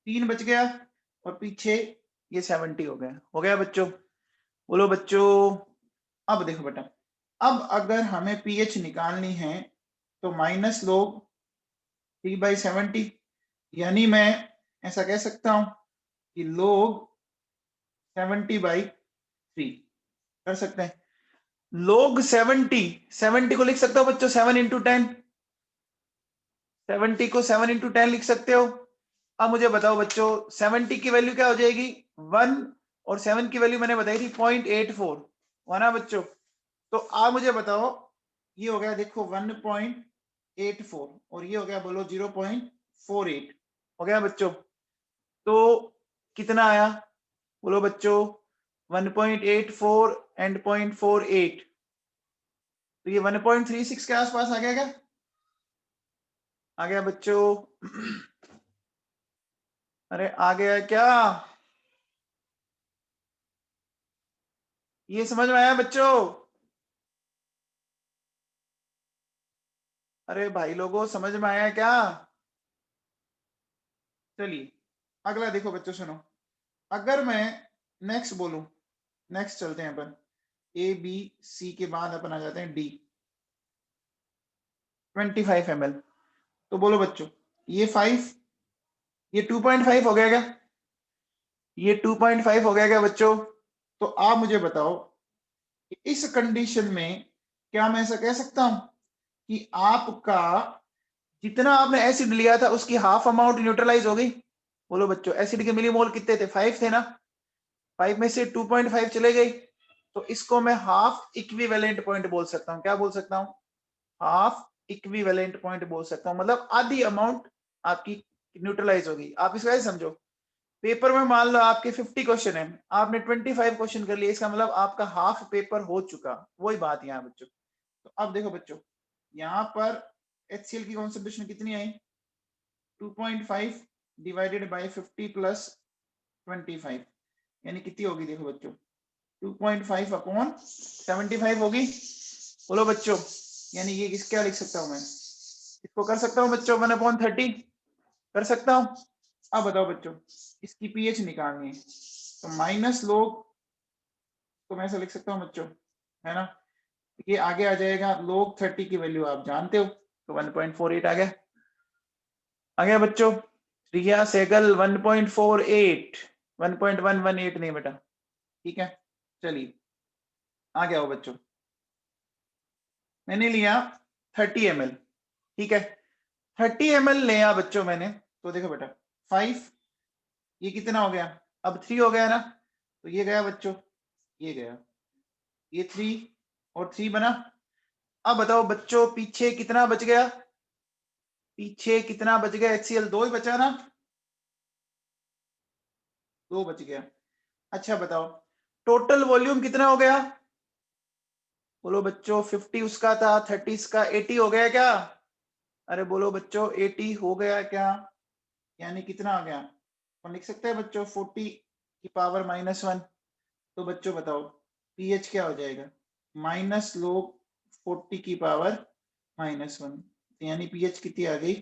3 बच गया, और पीछे ये 70 हो गया बच्चों। बोलो बच्चों। अब देखो बेटा, अब अगर हमें पीएच निकालनी है तो माइनस लोग 3/70, यानी मैं ऐसा कह सकता हूं कि लोग 70/3 कर सकते हैं। लोग 70 को लिख सकते हो बच्चों 7 × 10, 70 को 7 × 10 लिख सकते हो। अब मुझे बताओ बच्चों 70 की वैल्यू क्या हो जाएगी 1, और 7 की वैल्यू मैंने बताई थी 0.84, हुआ ना बच्चों? तो आप मुझे बताओ ये हो गया देखो 1.84, और ये हो गया बोलो 0.48, हो गया बच्चों। तो कितना आया बोलो बच्चों? 1.84 एंड 0.48, तो ये 1.36 के आसपास आ गया क्या? आ गया बच्चों? अरे आ गया क्या? ये समझ में आया बच्चों? अरे भाई लोगों समझ में आया क्या? चलिए अगला देखो बच्चों सुनो, अगर मैं नेक्स्ट बोलूं, नेक्स्ट चलते हैं अपन, A B C के बाद अपन आ जाते हैं D, 25 ml। तो बोलो बच्चों ये 5, ये 2.5 हो गया क्या? ये 2.5 हो गया क्या बच्चों? तो आप मुझे बताओ कि इस कंडीशन में क्या मैं ऐसा कह सकता हूं कि आपका जितना आपने एसिड लिया था उसकी हाफ अमाउंट न्यूट्रलाइज हो गई? बोलो बच्चों एसिड के मिलीमोल कितने थे? 5 थे ना, 5 में से 2.5 चले गई, तो इसको मैं हाफ इक्विवेलेंट पॉइंट बोल सकता हूँ। क्या बोल सकता हूँ? हाफ इक्विवेलेंट पॉइंट बोल सकता हूँ, मतलब आधी अमाउंट आपकी न्यूट्रलाइज होगी। आप इसको ऐसे समझो, पेपर में मान लो आपके 50 क्वेश्चन है, आपने 25 क्वेश्चन कर लिए, इसका मतलब आपका हाफ पेपर हो चुका, वही बात यहाँ बच्चों। तो अब देखो बच्चों यहाँ पर HCl की कॉन्सेंट्रेशन कितनी आई? 2.5 डिवाइडेड बाय 50 प्लस 25, यानी कितनी होगी देखो बच्चों 2.5 अपॉन 75 होगी। बोलो बच्चों, यानी ये किस क्या लिख सकता हूं मैं? इसको कर सकता हूं बच्चों 1/30, कर सकता हूं। अब बताओ बच्चों इसकी पीएच निकालनी है, तो माइनस लोग, तो मैं ऐसा लिख सकता हूं बच्चों, है ना? ये आगे आ जाएगा लोग 30 की वैल्यू आप जानते हो, तो 1.48 आ गया बच्चों। रिया सहगल 1.48, 1.118 नहीं बेटा, ठीक है। चलिए आ गया हो बच्चों, मैंने लिया 30 ml, ठीक है। 30 ml लिया बच्चों मैंने, तो देखो बेटा 5, ये कितना हो गया? अब 3 हो गया ना, तो ये गया बच्चों, ये गया, ये 3 और 3 बना। अब बताओ बच्चों पीछे कितना बच गया? पीछे कितना बच गया? HCl 2 ही बचा ना, 2 बच गया। अच्छा बताओ टोटल वॉल्यूम कितना हो गया? बोलो बच्चों 50 उसका था, 30 इसका, 80 हो गया क्या? अरे बोलो बच्चों 80 हो गया क्या? यानी कितना आ गया? अपन लिख सकते हैं बच्चों 40 की पावर -1। तो बच्चों बताओ पीएच क्या हो जाएगा? माइनस लोग 40 की पावर -1, यानी पीएच कितनी आ गई?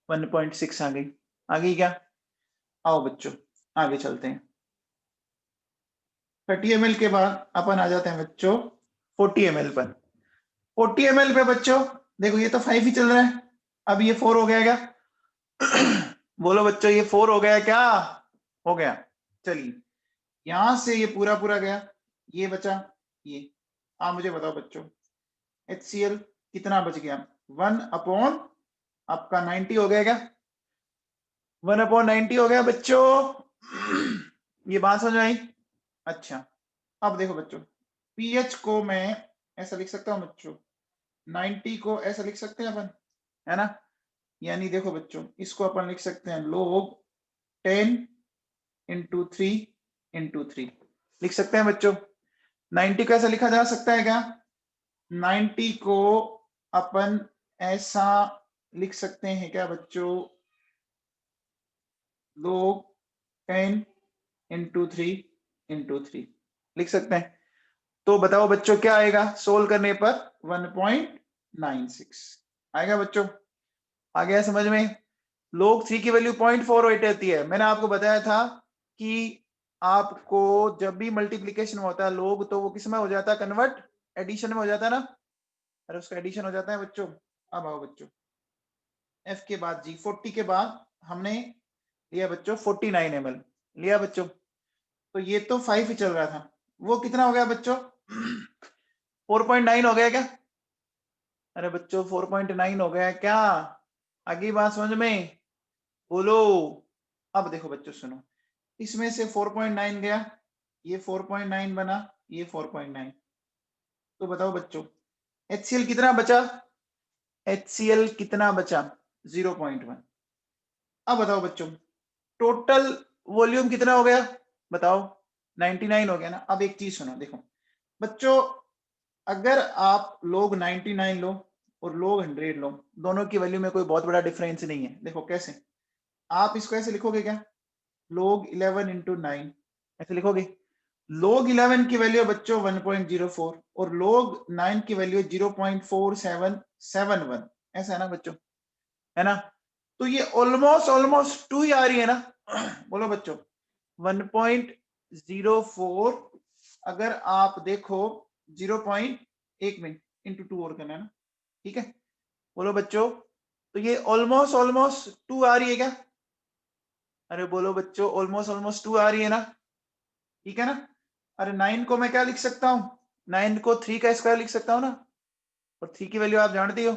1.6 आ गई। आगे क्या? आओ बच्चों आगे चलते हैं। 30 ml के बाद अपन आ जाते हैं बच्चों 40 ml पर। 40 ml पे बच्चों देखो ये तो 5 ही चल रहा है, अब ये 4 हो गया क्या? बोलो बच्चों ये 4 हो गया क्या? हो गया। चलिए यहां से ये पूरा पूरा गया, ये बचा ये। आप मुझे बताओ बच्चों HCl कितना बच गया? 1 अपॉन आपका 90 हो गया क्या? 1 अपॉन 90 हो गया बच्चों। ये बात समझ में आई? अच्छा अब देखो बच्चों पीएच को मैं ऐसा लिख सकता हूं बच्चों, 90 को ऐसा लिख सकते हैं अपन, है ना? यानी देखो बच्चों इसको अपन लिख सकते हैं log 10 इंटू 3 इंटू 3 लिख सकते हैं बच्चों। 90 को ऐसा लिखा जा सकता है क्या? 90 को अपन ऐसा लिख सकते हैं क्या बच्चों? log 10 इंटू 3 इंटू 3 लिख सकते हैं। तो बताओ बच्चों क्या आएगा सोल्व करने पर? 1.96 आएगा बच्चों। आ गया समझ में? log 3 की वैल्यू 0.48 रहती है। मैंने आपको बताया था कि आपको जब भी मल्टीप्लीकेशन होता है log तो वो किस में हो जाता है कन्वर्ट? एडिशन में हो जाता है ना? अरे उसका एडिशन हो जाता है बच्चों। अब आओ बच्चों F के बाद G 40 के बाद हमने लिया बच्चों 49 ml लिया बच्चों। तो ये तो 5 ही चल रहा था, वो कितना हो गया बच्चों? 4.9 हो गया क्या? अरे बच्चों 4.9 हो गया क्या? आगे बात समझ में? बोलो। अब देखो बच्चों सुनो, इसमें से 4.9 गया, ये 4.9 बना, ये 4.9। तो बताओ बच्चों HCl कितना बचा? HCl कितना बचा? 0.1। अब बताओ बच्चों टोटल वॉल्यूम कितना हो गया? बताओ 99 हो गया ना? अब एक चीज सुनो देखो बच्चों, अगर आप लोग 99 लो और लोग 100 लो, दोनों की वैल्यू में कोई बहुत बड़ा डिफरेंस नहीं है। देखो कैसे, आप इसको ऐसे लिखोगे क्या? लोग 11 इंटू 9 ऐसे लिखोगे। लोग 11 की वैल्यू बच्चों 1.04 और लोग 9 की वैल्यू 0.4771, ऐसा है ना बच्चों? है ना? तो ये ऑलमोस्ट ऑलमोस्ट 2 ही आ रही है ना? बोलो बच्चों 1.04 अगर आप देखो 0.1 में इंटू 2 और करना है ना, ठीक है? बोलो बच्चों तो ये ऑलमोस्ट ऑलमोस्ट 2 आ रही है क्या? अरे बोलो बच्चों ऑलमोस्ट ऑलमोस्ट 2 आ रही है ना? ठीक है ना? अरे 9 को मैं क्या लिख सकता हूँ? 9 को 3 का स्क्वायर लिख सकता हूँ ना, और 3 की वैल्यू आप जानती हो।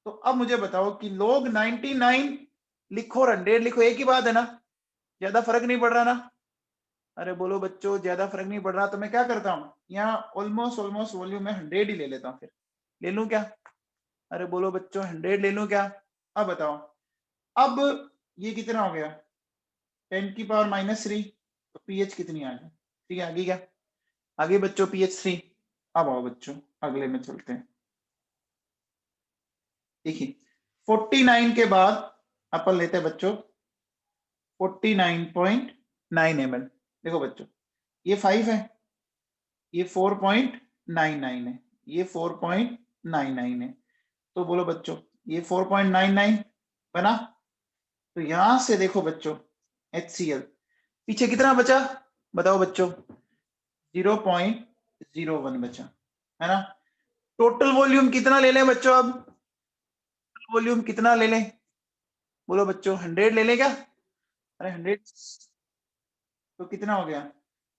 तो अब मुझे बताओ कि लोग 99 लिखो और 100 लिखो, एक ही बात है ना? ज्यादा फर्क नहीं पड़ रहा ना? अरे बोलो बच्चों ज्यादा फर्क नहीं पड़ रहा, तो मैं क्या करता हूँ यहाँ ऑलमोस्ट ऑलमोस्ट वॉल्यूम में 100 ही ले लेता हूँ। फिर ले लूं क्या? अरे बोलो बच्चों 100 ले लूं क्या? अब बताओ अब ये कितना हो गया? 10 की पावर -3, तो पीएच कितनी आ गई? ठीक है आगे क्या? आगे बच्चों pH 3। अब आओ बच्चों अगले में चलते हैं। देखिए 49 के बाद अपन लेते हैं बच्चों 49.9 ml। देखो बच्चों ये 5 है, ये 4.99 है, ये 4.99 है। तो बोलो बच्चों ये 4.99 बना। तो यहां से देखो बच्चों HCl पीछे कितना बचा? बताओ बच्चों 0.01 बचा, है ना? टोटल वॉल्यूम कितना ले लें बच्चों? अब वॉल्यूम कितना ले लें? बोलो बच्चों 100 ले लें क्या? अरे 100 तो कितना हो गया?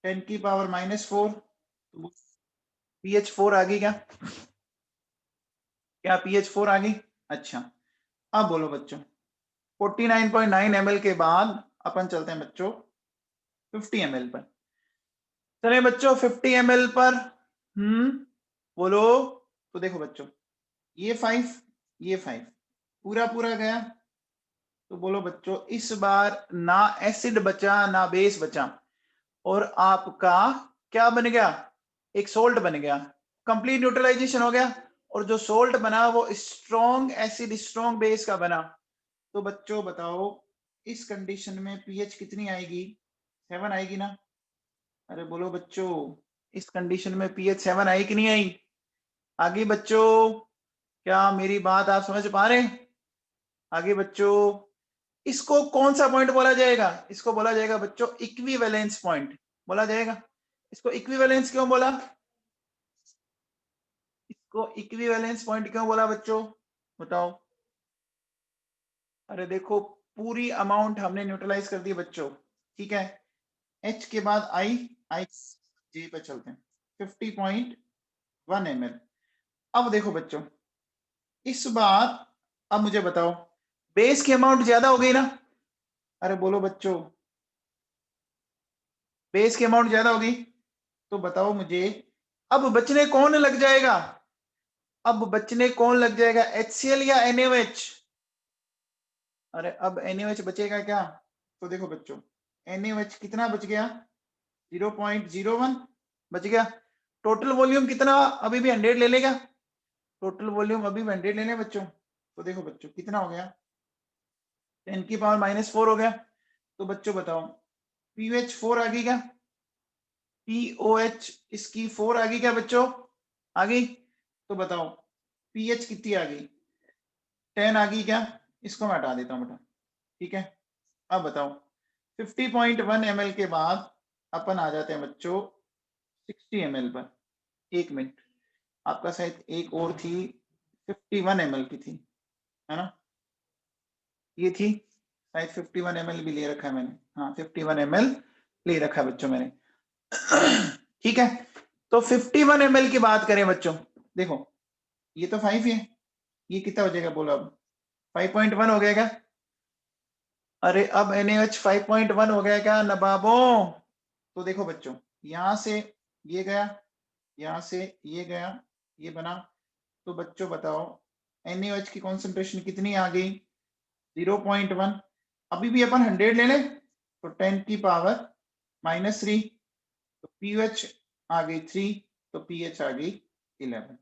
10 की पावर -4, तो pH 4 आ गई क्या? क्या pH 4 आ गई? अच्छा अब बोलो बच्चों 49.9 ml के बाद अपन चलते हैं बच्चों 50 ml पर। चले बच्चों 50 ml पर। बोलो। तो देखो बच्चों ये 5 ये 5 पूरा पूरा गया। तो बोलो बच्चों इस बार ना एसिड बचा ना बेस बचा, और आपका क्या बन गया? एक सोल्ट बन गया। कंप्लीट न्यूट्रलाइजेशन हो गया, और जो सोल्ट बना वो स्ट्रॉन्ग एसिड स्ट्रॉन्ग बेस का बना। तो बच्चों बताओ इस कंडीशन में पीएच कितनी आएगी? 7 आएगी ना? अरे बोलो बच्चों इस कंडीशन में पीएच 7 आई कि नहीं आई? आगे बच्चों क्या मेरी बात आप समझ पा रहे हैं? आगे बच्चों इसको कौन सा पॉइंट बोला जाएगा? इसको बोला जाएगा बच्चों इक्विवेलेंस पॉइंट बोला जाएगा। इसको इक्विवेलेंस क्यों बोला? इसको इक्विवेलेंस पॉइंट क्यों बोला बच्चों, बताओ। अरे देखो पूरी अमाउंट हमने न्यूट्रलाइज कर दी बच्चों, ठीक है। H के बाद I J पे चलते हैं, 50.1 ml। अब देखो बच्चों इस बार, अब मुझे बताओ बेस की अमाउंट ज्यादा हो गई ना? अरे बोलो बच्चों, बेस की अमाउंट ज्यादा होगी, तो बताओ मुझे अब बचने कौन लग जाएगा? अब बचने कौन लग जाएगा, HCl या NaOH? अरे अब NaOH बचेगा क्या? तो देखो बच्चों NaOH कितना बच गया, 0.01 बच गया। टोटल वॉल्यूम कितना, अभी भी 100 ले लेगा, टोटल वॉल्यूम अभी 100 ले लें बच्चों। तो देखो बच्चों कितना हो गया, 10 की पावर -4 हो गया। तो बच्चों बताओ पीओएच 4 आ गई क्या? पीओएच इसकी 4 आ गई क्या बच्चों? आ गई। तो बताओ पीएच कितनी आ गई, 10 आ गई क्या? इसको मैं हटा देता हूँ बेटा, ठीक है। अब बताओ 50.1 ml के बाद अपन आ जाते हैं बच्चों 60 ml पर। एक मिनट, आपका शायद एक और थी 51 ml की थी, है ना? ये थी शायद 51 ml भी ले रखा है मैंने, हाँ 51 ml ले रखा है बच्चों मैंने। ठीक है, तो 51 ml की बात करें बच्चों, देखो ये तो 5 है, ये कितना हो जाएगा बोलो अब, 5.1 हो गया क्या? अरे अब NaOH 5.1 हो गया क्या नवाबों? तो देखो बच्चों यहां से ये गया, यहां से ये गया, ये बना। तो बच्चों बताओ NaOH की कॉन्सेंट्रेशन कितनी आ गई, 0.1। अभी भी अपन 100 ले लें तो 10 की पावर -3, तो पीएच आ गई 3, तो पीएच आ गई 11।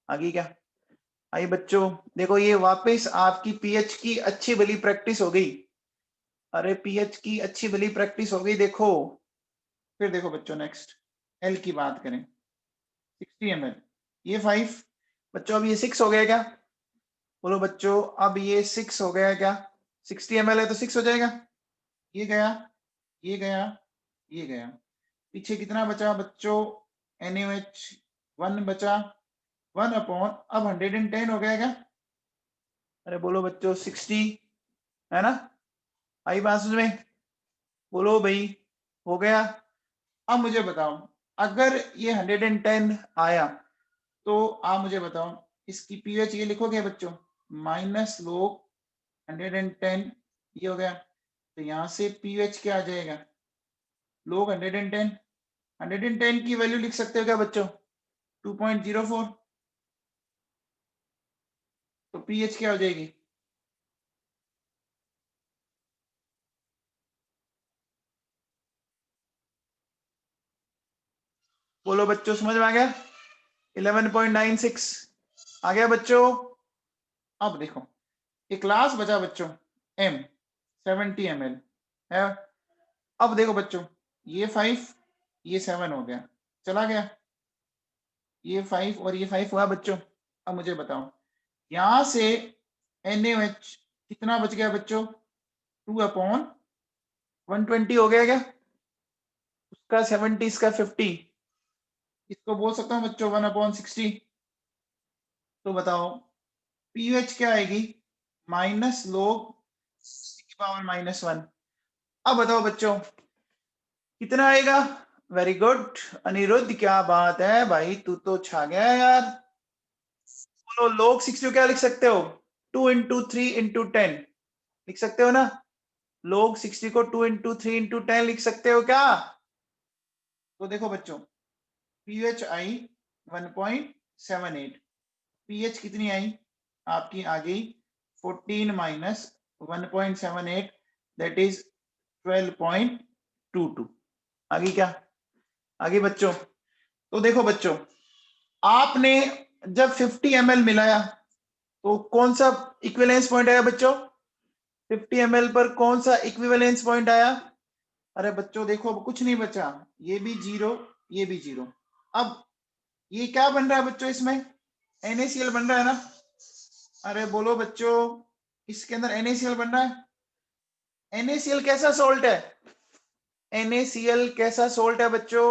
आ गई क्या? आई बच्चों, देखो ये वापस आपकी पीएच की अच्छी भली प्रैक्टिस हो गई। अरे पीएच की अच्छी भली प्रैक्टिस हो गई, देखो। फिर देखो बच्चों नेक्स्ट एल की बात करें, 60 ml, ये 5 बच्चों, अब ये 6 हो गया क्या? बोलो बच्चों अब ये 6 हो गया क्या? 60 ml है तो 6 हो जाएगा। ये गया, ये गया, ये गया, पीछे कितना बचा बच्चों? NaOH 1 बचा, 1 अपॉन, अब 110 हो गया क्या? अरे बोलो बच्चों 60, है ना? आई बात समझ में? बोलो भाई, हो गया। अब मुझे बताओ अगर ये 110 आया तो आप मुझे बताओ इसकी पीएच ये लिखोगे बच्चों, माइनस लोग 110, ये हो गया। तो यहां से पीएच क्या आ जाएगा, लोग 110, 110 की वैल्यू लिख सकते हो क्या बच्चों, 2.04। तो पीएच क्या हो जाएगी, बोलो बच्चों, समझ में आ गया? 11.96 आ गया बच्चों। अब देखो एक क्लास बचा बच्चों M 70 ml है। अब देखो बच्चों ये 5, ये 7 हो गया, चला गया, ये 5 और ये 5 हुआ बच्चों। अब मुझे बताओ यहां से NaOH कितना बच गया बच्चों, 2 अपॉन 120 हो गया क्या? उसका 70, इसका 50, इसको बोल सकता हूँ बच्चों 1 अपॉन 60। तो बताओ पीएच क्या आएगी, माइनस लोग की पावर -1। अब बताओ बच्चों कितना आएगा? वेरी गुड अनिरुद्ध, क्या बात है भाई, तू तो छा गया यार। बोलो लोग 60 को क्या लिख सकते हो, 2 इंटू 3 इंटू 10 लिख सकते हो ना? लोग 60 को 2 इंटू 3 इंटू 10 लिख सकते हो क्या? तो देखो बच्चों पीएच आई 1.78, पीएच कितनी आई आपकी, आ गई 14 माइनस 1.78, दैट इज 12.22। आगे क्या? आगे बच्चों, तो देखो बच्चों आपने जब 50 ml मिलाया तो कौन सा इक्विवेलेंस पॉइंट आया बच्चों, 50 ml पर कौन सा इक्विवेलेंस पॉइंट आया? अरे बच्चों देखो अब कुछ नहीं बचा, ये भी 0, ये भी 0। अब ये क्या बन रहा है बच्चों, इसमें NaCl बन रहा है ना? अरे बोलो बच्चों इसके अंदर NaCl बन रहा है। NaCl कैसा सोल्ट है? NaCl कैसा सोल्ट है बच्चों?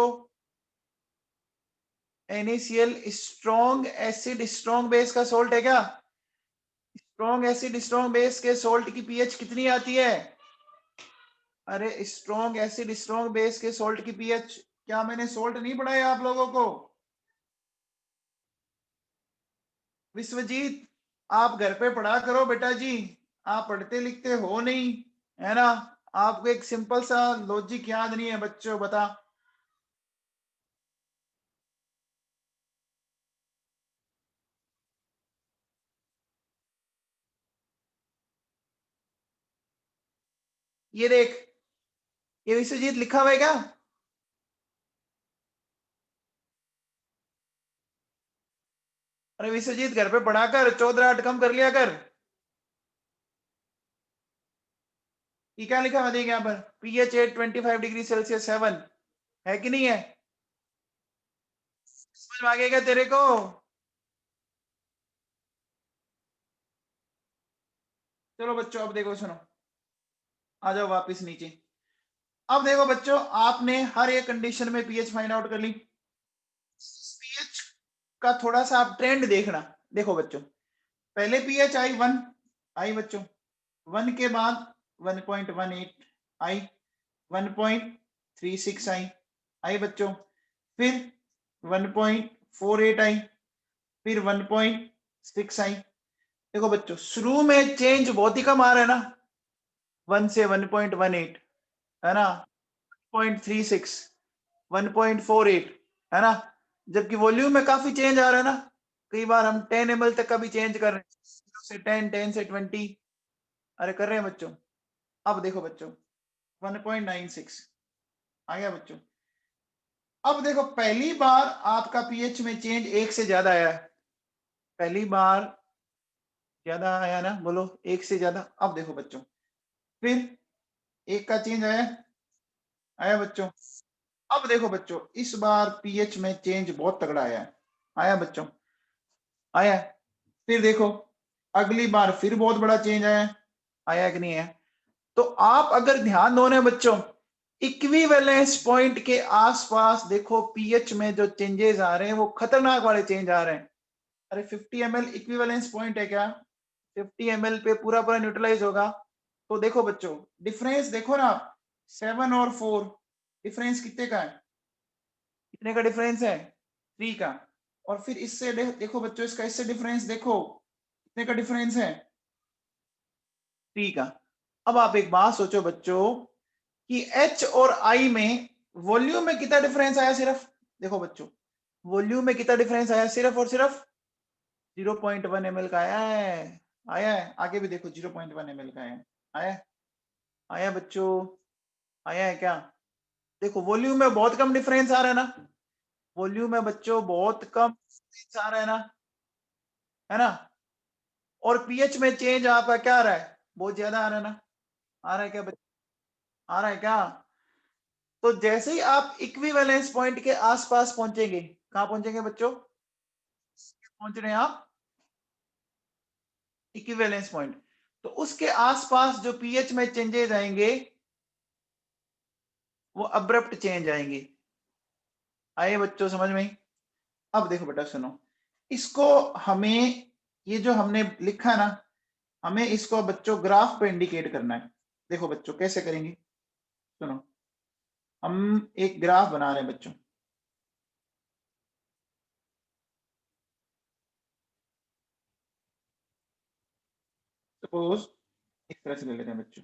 NaCl strong acid strong base का सोल्ट है क्या? स्ट्रॉन्ग एसिड स्ट्रॉन्ग बेस के सोल्ट की पीएच कितनी आती है? अरे स्ट्रॉन्ग एसिड स्ट्रॉन्ग बेस के सोल्ट की पीएच, क्या मैंने सोल्ट नहीं पढ़ाया आप लोगों को? विश्वजीत, आप घर पे पढ़ा करो बेटा जी, आप पढ़ते लिखते हो नहीं, है ना? आपको एक सिंपल सा लॉजिक याद नहीं है बच्चों, बता। ये देख, ये विश्वजीत लिखा हुआ है क्या? अरे विश्वजीत, घर पे पढ़ा कर 14 कम कर लिया कर। ये क्या लिखा हुआ देख यहाँ पर, पीएच 8 25 डिग्री सेल्सियस 7, है कि नहीं है? समझ में आ गया क्या तेरे को? चलो बच्चों, अब देखो सुनो, आ जाओ वापिस नीचे। अब देखो बच्चों, आपने हर एक कंडीशन में पीएच फाइंड आउट कर ली। पीएच का थोड़ा सा आप ट्रेंड देखना। देखो बच्चों, पहले पीएच आई 1, आई बच्चों 1 के बाद 1.18 आई, 1.36 आई, आई बच्चों, फिर 1.48 आई, फिर 1.6 आई। देखो बच्चों, शुरू में चेंज बहुत ही कम आ रहा है ना, 1 से 1.18, है ना, 0.36, 1.48, है ना? जबकि वॉल्यूम में काफी चेंज आ रहा है ना, कई बार हम 10 ml तक का भी चेंज कर रहे हैं, 0 से 10, 10 से 20, अरे कर रहे हैं बच्चों। अब देखो बच्चों, 1.96 आ गया बच्चों। अब देखो, पहली बार आपका पीएच में चेंज 1 से ज्यादा आया है, पहली बार ज्यादा आया ना, बोलो 1 से ज्यादा। अब देखो बच्चों, फिर 1 का चेंज आया, आया बच्चों। अब देखो बच्चों, इस बार पीएच में चेंज बहुत तगड़ा आया है, आया बच्चों, आया। फिर देखो, अगली बार फिर बहुत बड़ा चेंज आया, आया कि नहीं है? तो आप अगर ध्यान दो ना बच्चों, इक्विवेलेंस पॉइंट के आसपास देखो पीएच में जो चेंजेस आ रहे हैं वो खतरनाक वाले चेंज आ रहे हैं। अरे 50 ml इक्विवेलेंस पॉइंट है क्या? 50 ml पे पूरा पूरा न्यूट्रलाइज होगा। तो देखो बच्चों, डिफरेंस देखो ना, 7 और 4, डिफरेंस कितने का है? कितने का डिफरेंस है? 3 का। और फिर इससे देखो बच्चों, इसका इससे डिफरेंस देखो, कितने का डिफरेंस है? 3 का। अब आप एक बात सोचो बच्चों, कि H और I में वॉल्यूम में कितना डिफरेंस आया सिर्फ? देखो बच्चों, वॉल्यूम में कितना डिफरेंस आया? सिर्फ और सिर्फ 0.1 ml का आया है, आया है। आगे भी देखो 0.1 ml का है, आया, आया बच्चों, आया है क्या? देखो वॉल्यूम में बहुत कम डिफरेंस आ रहा है ना, वॉल्यूम में बच्चों बहुत कम डिफरेंस आ रहा है ना, है ना? और पीएच में चेंज आपका क्या आ रहा है? बहुत ज्यादा आ रहा है ना, आ रहा है क्या बच्चों? आ रहा है क्या? तो जैसे ही आप इक्विवेलेंस पॉइंट के आसपास पहुंचेंगे, कहां पहुंचेंगे बच्चों? पहुंच रहे हैं आप इक्विवेलेंस पॉइंट, तो उसके आसपास जो पीएच में चेंजेस आएंगे वो अब्रप्ट चेंज आएंगे। आए बच्चों समझ में? अब देखो बेटा सुनो, इसको हमें, ये जो हमने लिखा है ना, हमें इसको बच्चों ग्राफ पे इंडिकेट करना है। देखो बच्चों कैसे करेंगे, सुनो, हम एक ग्राफ बना रहे हैं बच्चों। सपोज इस तरह से ले लेते हैं बच्चों,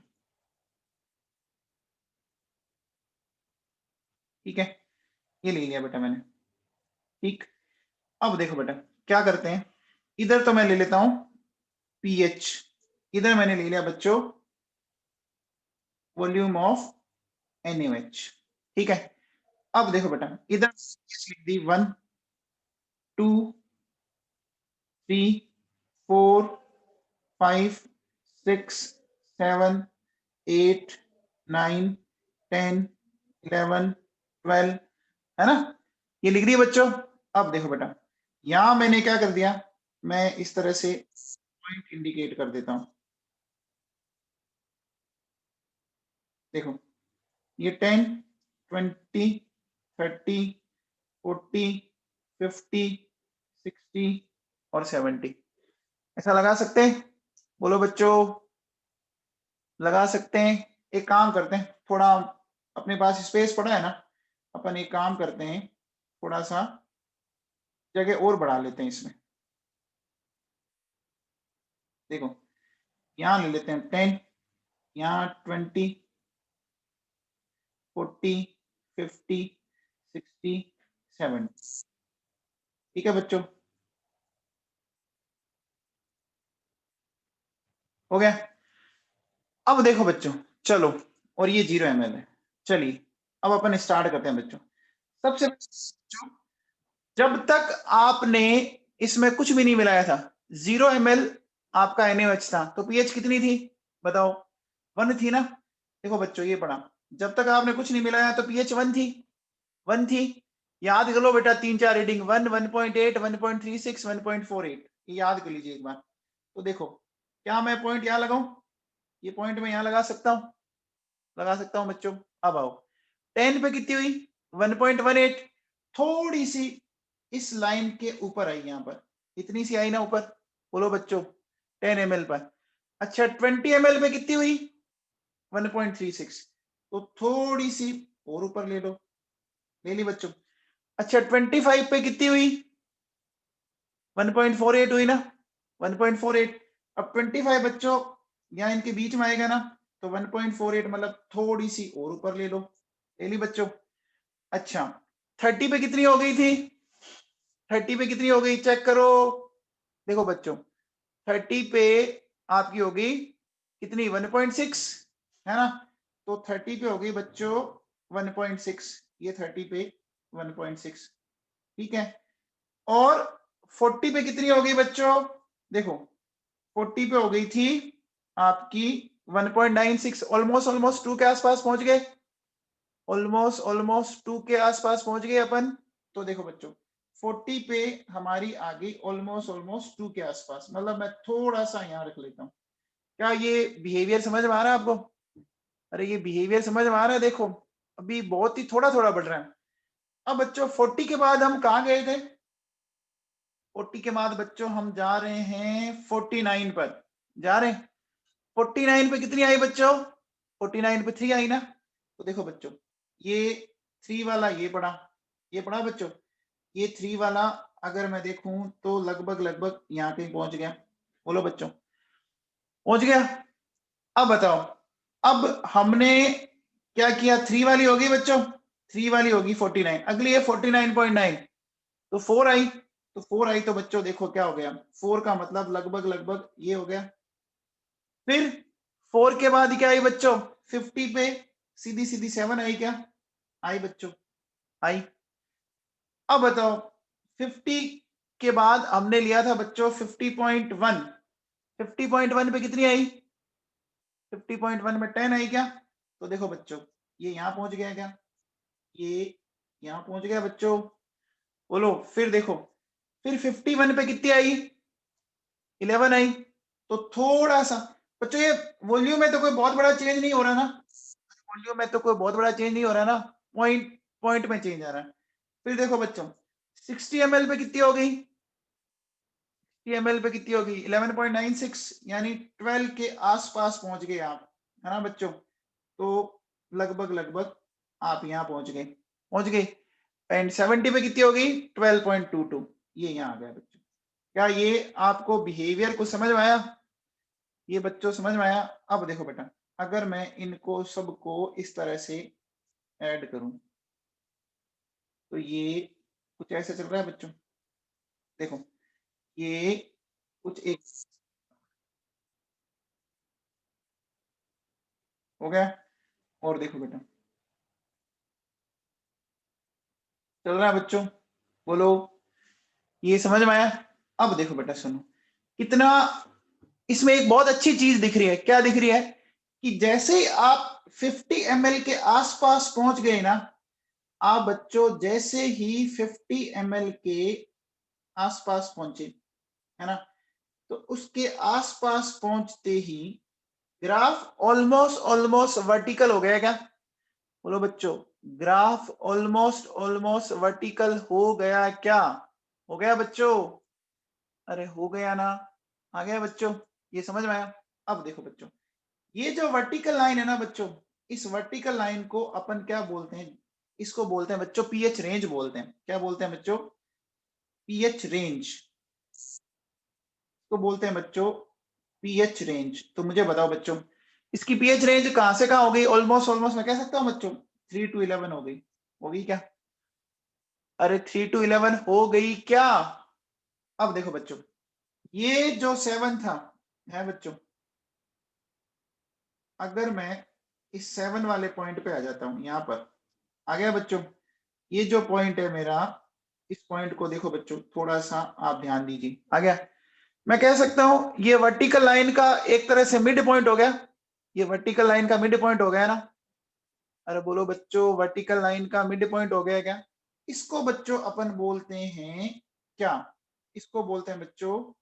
ठीक है, ये ले लिया बेटा मैंने, ठीक। अब देखो बेटा, क्या करते हैं, इधर तो मैं ले लेता हूं पीएच, इधर मैंने ले लिया बच्चों वॉल्यूम ऑफ NaOH, ठीक है। अब देखो बेटा, इधर लिख दी 1 2 3 4 5 6 7 8 9 10 11 12, है ना? ये लिख दी बच्चों। अब देखो बेटा, यहां मैंने क्या कर दिया, मैं इस तरह से पॉइंट इंडिकेट कर देता हूं, देखो ये 10, 20, 30, 40, 50, 60 और 70 ऐसा लगा सकते हैं? बोलो बच्चों, लगा सकते हैं? एक काम करते हैं, थोड़ा अपने पास स्पेस पड़ा है ना, अपन एक काम करते हैं, थोड़ा सा जगह और बढ़ा लेते हैं इसमें। देखो यहाँ ले लेते हैं 10, यहाँ 20, 40, 50, 60, 70। ठीक है बच्चों, हो गया? अब देखो बच्चों, चलो, और ये 0 ml है। चलिए अब अपन स्टार्ट करते हैं बच्चों। सबसे बच्चों, जब तक आपने इसमें कुछ भी नहीं मिलाया था, 0 ml आपका NaOH था, तो pH कितनी थी बताओ? 1 थी ना? देखो बच्चों ये पढ़ा, जब तक आपने कुछ नहीं मिलाया तो pH 1 थी, 1 थी। याद कर लो बेटा, 3-4 रीडिंग, 1, 1.8, 1.36, 1.48, ये याद कर लीजिए एक बार। तो देखो, क्या मैं पॉइंट यहाँ लगाऊं? ये पॉइंट मैं यहाँ लगा सकता हूँ, लगा सकता हूँ बच्चों। अब आओ 10 पे कितनी हुई? 1.18, थोड़ी सी इस लाइन के ऊपर आई, यहाँ पर इतनी सी आई ना ऊपर, बोलो बच्चों 10 ml पर। अच्छा 20 ml पे कितनी हुई? 1.36, तो थोड़ी सी और ऊपर ले लो, ले ली बच्चों। अच्छा 25 पे कितनी हुई? 1.48 हुई ना? 1.48। अब 25 बच्चों यहाँ इनके बीच में आएगा ना, तो 1.48 मतलब थोड़ी सी और ऊपर ले लो, ले ली बच्चों। अच्छा 30 पे कितनी हो गई थी? 30 पे कितनी हो गई चेक करो। देखो बच्चों 30 पे आपकी होगी कितनी? 1.6 है ना? तो 30 पे हो गई बच्चों 1.6, ये 30 पे 1.6, ठीक है। और 40 पे कितनी हो गई बच्चों? देखो 40 पे हो गई थी आपकी 1.96, ऑलमोस्ट ऑलमोस्ट 2 के आसपास पहुंच गए, ऑलमोस्ट 2 के आसपास पहुंच गए अपन। तो देखो बच्चों 40 पे हमारी आ गई ऑलमोस्ट 2 के आसपास, मतलब मैं थोड़ा सा यहाँ रख लेता हूँ। क्या ये बिहेवियर समझ में आ रहा है आपको? अरे ये बिहेवियर समझ में आ रहा है? देखो अभी बहुत ही थोड़ा थोड़ा बढ़ रहा है। अब बच्चों 40 के बाद हम कहाँ गए थे? 40 के बाद बच्चों हम जा रहे हैं 49 पर, जा रहे हैं 49 पे कितनी आई बच्चों? 49 पे 3 आई ना? तो देखो बच्चों ये 3 वाला ये पड़ा बच्चों, ये 3 वाला अगर मैं देखूं तो लगभग लगभग यहाँ कहीं पहुंच गया, बोलो बच्चों पहुंच गया? अब बताओ, अब हमने क्या किया? 3 वाली होगी बच्चों, 3 वाली होगी 49, अगली है 49.9, तो 4 आई, तो 4 आई तो बच्चों देखो क्या हो गया, 4 का मतलब लगभग लगभग ये हो गया। फिर 4 के बाद क्या आई बच्चों? 50 पे सीधी सीधी 7 आई, क्या आई बच्चों? आई। अब बताओ 50 के बाद हमने लिया था बच्चों 50.1, 50.1 पे कितनी आई? 50.1 में 10 आई क्या? तो देखो बच्चों ये यहां पहुंच गया क्या? ये यहां पहुंच गया बच्चों, बोलो। फिर देखो फिर 51 पे कितनी आई? 11 आई। तो थोड़ा सा बच्चों ये वॉल्यूम में तो कोई बहुत बड़ा चेंज नहीं हो रहा ना, वॉल्यूम में तो कोई बहुत बड़ा चेंज नहीं हो रहा ना, पॉइंट पॉइंट में चेंज आ रहा है। फिर देखो बच्चों 60 ml पे कितनी हो गई? 60 ml पे कितनी होगी? 11.96, यानी 12 के आसपास पहुंच गए आप, है ना बच्चों? तो लगभग लगभग आप यहाँ पहुंच गए, पहुंच गए। एंड 70 पे कितनी हो गई? 12.22, ये यहाँ आ गया बच्चों। क्या ये आपको बिहेवियर को समझ में आया? ये बच्चों समझ में आया? अब देखो बेटा, अगर मैं इनको सबको इस तरह से ऐड करूं तो ये कुछ ऐसे चल रहा है बच्चों। देखो ये कुछ एक हो गया, और देखो बेटा चल रहा है बच्चों, बोलो ये समझ में आया? अब देखो बेटा सुनो, कितना इसमें एक बहुत अच्छी चीज दिख रही है। क्या दिख रही है? कि जैसे ही आप 50 ml के आसपास पहुंच गए ना, आप बच्चों जैसे ही 50 ml के आसपास पहुंचे, है ना, तो उसके आसपास पहुंचते ही ग्राफ ऑलमोस्ट ऑलमोस्ट वर्टिकल हो गया क्या? बोलो बच्चों, ग्राफ ऑलमोस्ट ऑलमोस्ट वर्टिकल हो गया क्या? हो गया बच्चों? अरे हो गया ना? आ गया बच्चों? ये समझ में आया? अब देखो बच्चों, ये जो वर्टिकल लाइन है ना बच्चों, इस वर्टिकल लाइन को अपन क्या बोलते हैं? इसको बोलते हैं बच्चों पीएच रेंज बोलते हैं। क्या बोलते हैं बच्चों? पीएच रेंज को बोलते हैं बच्चों, पीएच रेंज। तो मुझे बताओ बच्चों, इसकी पीएच रेंज कहां से कहां हो गई? ऑलमोस्ट ऑलमोस्ट मैं कह सकता हूं बच्चों 3 to 11 हो गई। हो गई क्या? अरे 3 to 11 हो गई क्या? अब देखो बच्चों, ये जो 7 था है बच्चों, अगर मैं इस 7 वाले पॉइंट पे आ जाता हूं, यहां पर आ गया बच्चों, ये जो पॉइंट है मेरा, इस पॉइंट को देखो बच्चों, थोड़ा सा आप ध्यान दीजिए। आ गया? मैं कह सकता हूं ये वर्टिकल लाइन का एक तरह से मिड पॉइंट हो गया। ये वर्टिकल लाइन का मिड पॉइंट हो गया ना? अरे बोलो बच्चों, वर्टिकल लाइन का मिड पॉइंट हो गया क्या? इसको बच्चों अपन बोलते हैं क्या? इसको बोलते हैं बच्चों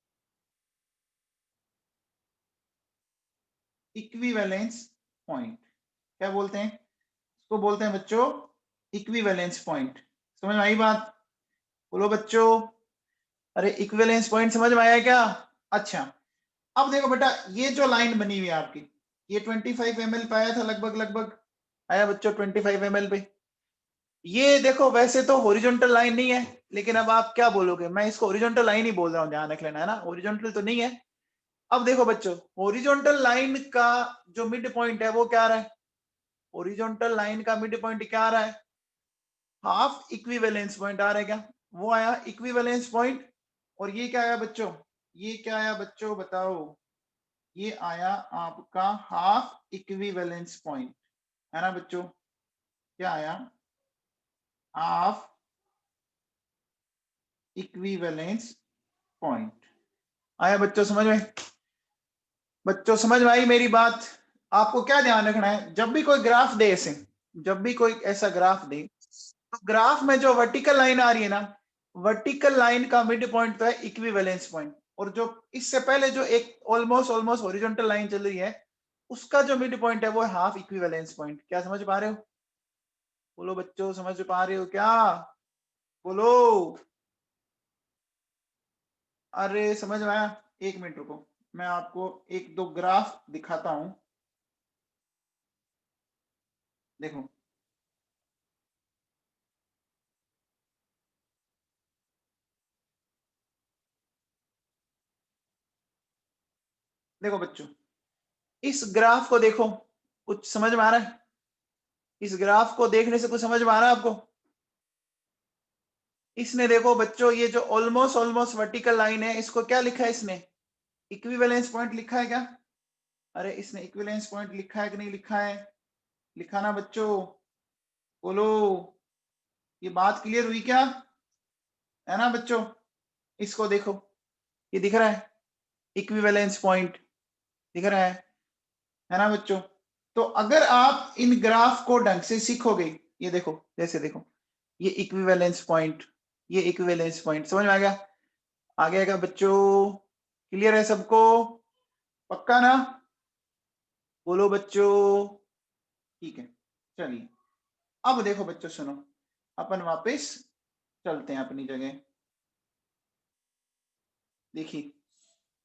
इक्विवेलेंस पॉइंट। क्या बोलते हैं? इसको बोलते हैं बच्चों इक्विवेलेंस पॉइंट। समझ में आई बात? बोलो बच्चों, अरे इक्विवेलेंस पॉइंट समझ में आया क्या? अच्छा, अब देखो बेटा, ये जो लाइन बनी हुई है आपकी, ये 25 ml पे आया था लगभग लगभग, आया बच्चों 25 ml पे। ये देखो वैसे तो हॉरिजॉन्टल लाइन नहीं है, लेकिन अब आप क्या बोलोगे? मैं इसको हॉरिजॉन्टल लाइन ही बोल रहा हूं, ध्यान रख लेना है ना, हॉरिजॉन्टल तो नहीं है। अब देखो बच्चों, हॉरिजॉन्टल लाइन का जो मिड पॉइंट है वो क्या आ रहा है? हॉरिजॉन्टल लाइन का मिड पॉइंट क्या आ रहा है? हाफ इक्विवेलेंस पॉइंट आ रहा है क्या? वो आया इक्विवेलेंस पॉइंट। और ये क्या आया बच्चों? ये क्या आया बच्चों बताओ? ये आया आपका हाफ इक्विवेलेंस पॉइंट, है ना बच्चों? क्या आया? Half equivalence point. आया बच्चों समझ में? बच्चों समझ में आई मेरी बात? आपको क्या ध्यान रखना है, जब भी कोई ग्राफ दे ऐसे, जब भी कोई ऐसा ग्राफ दे, तो ग्राफ में जो वर्टिकल लाइन आ रही है ना, वर्टिकल लाइन का मिड पॉइंट तो है इक्विवेलेंस पॉइंट। और जो इससे पहले जो एक ऑलमोस्ट ऑलमोस्ट हॉरिजॉन्टल लाइन चल रही है, उसका जो मिड पॉइंट है वो है हाफ इक्विवेलेंस पॉइंट। क्या समझ पा रहे हो? बोलो बच्चों, समझ पा रहे हो क्या? बोलो। अरे समझ में आया? एक मिनट रुको, मैं आपको एक दो ग्राफ दिखाता हूं। देखो देखो बच्चों, इस ग्राफ को देखो, कुछ समझ में आ रहा है? इस ग्राफ को देखने से कुछ समझ में आ रहा है आपको? इसने देखो बच्चों, ये जो ऑलमोस्ट ऑलमोस्ट वर्टिकल लाइन है, इसको क्या लिखा है इसने? इक्विवेलेंस पॉइंट लिखा है क्या? अरे इसने इक्विवेलेंस पॉइंट लिखा है कि नहीं लिखा है? लिखा ना बच्चों? बोलो। ये बात क्लियर हुई क्या? है ना बच्चों? इसको देखो, ये दिख रहा है इक्विवेलेंस पॉइंट, दिख रहा है ना बच्चों? तो अगर आप इन ग्राफ को ढंग से सीखोगे, ये देखो, जैसे देखो, ये इक्विवेलेंस पॉइंट, ये इक्विवेलेंस पॉइंट, समझ में आ गया? आ गया क्या बच्चों? क्लियर है सबको? पक्का ना? बोलो बच्चों। ठीक है, चलिए। अब देखो बच्चों सुनो, अपन वापस चलते हैं अपनी जगह। देखिए,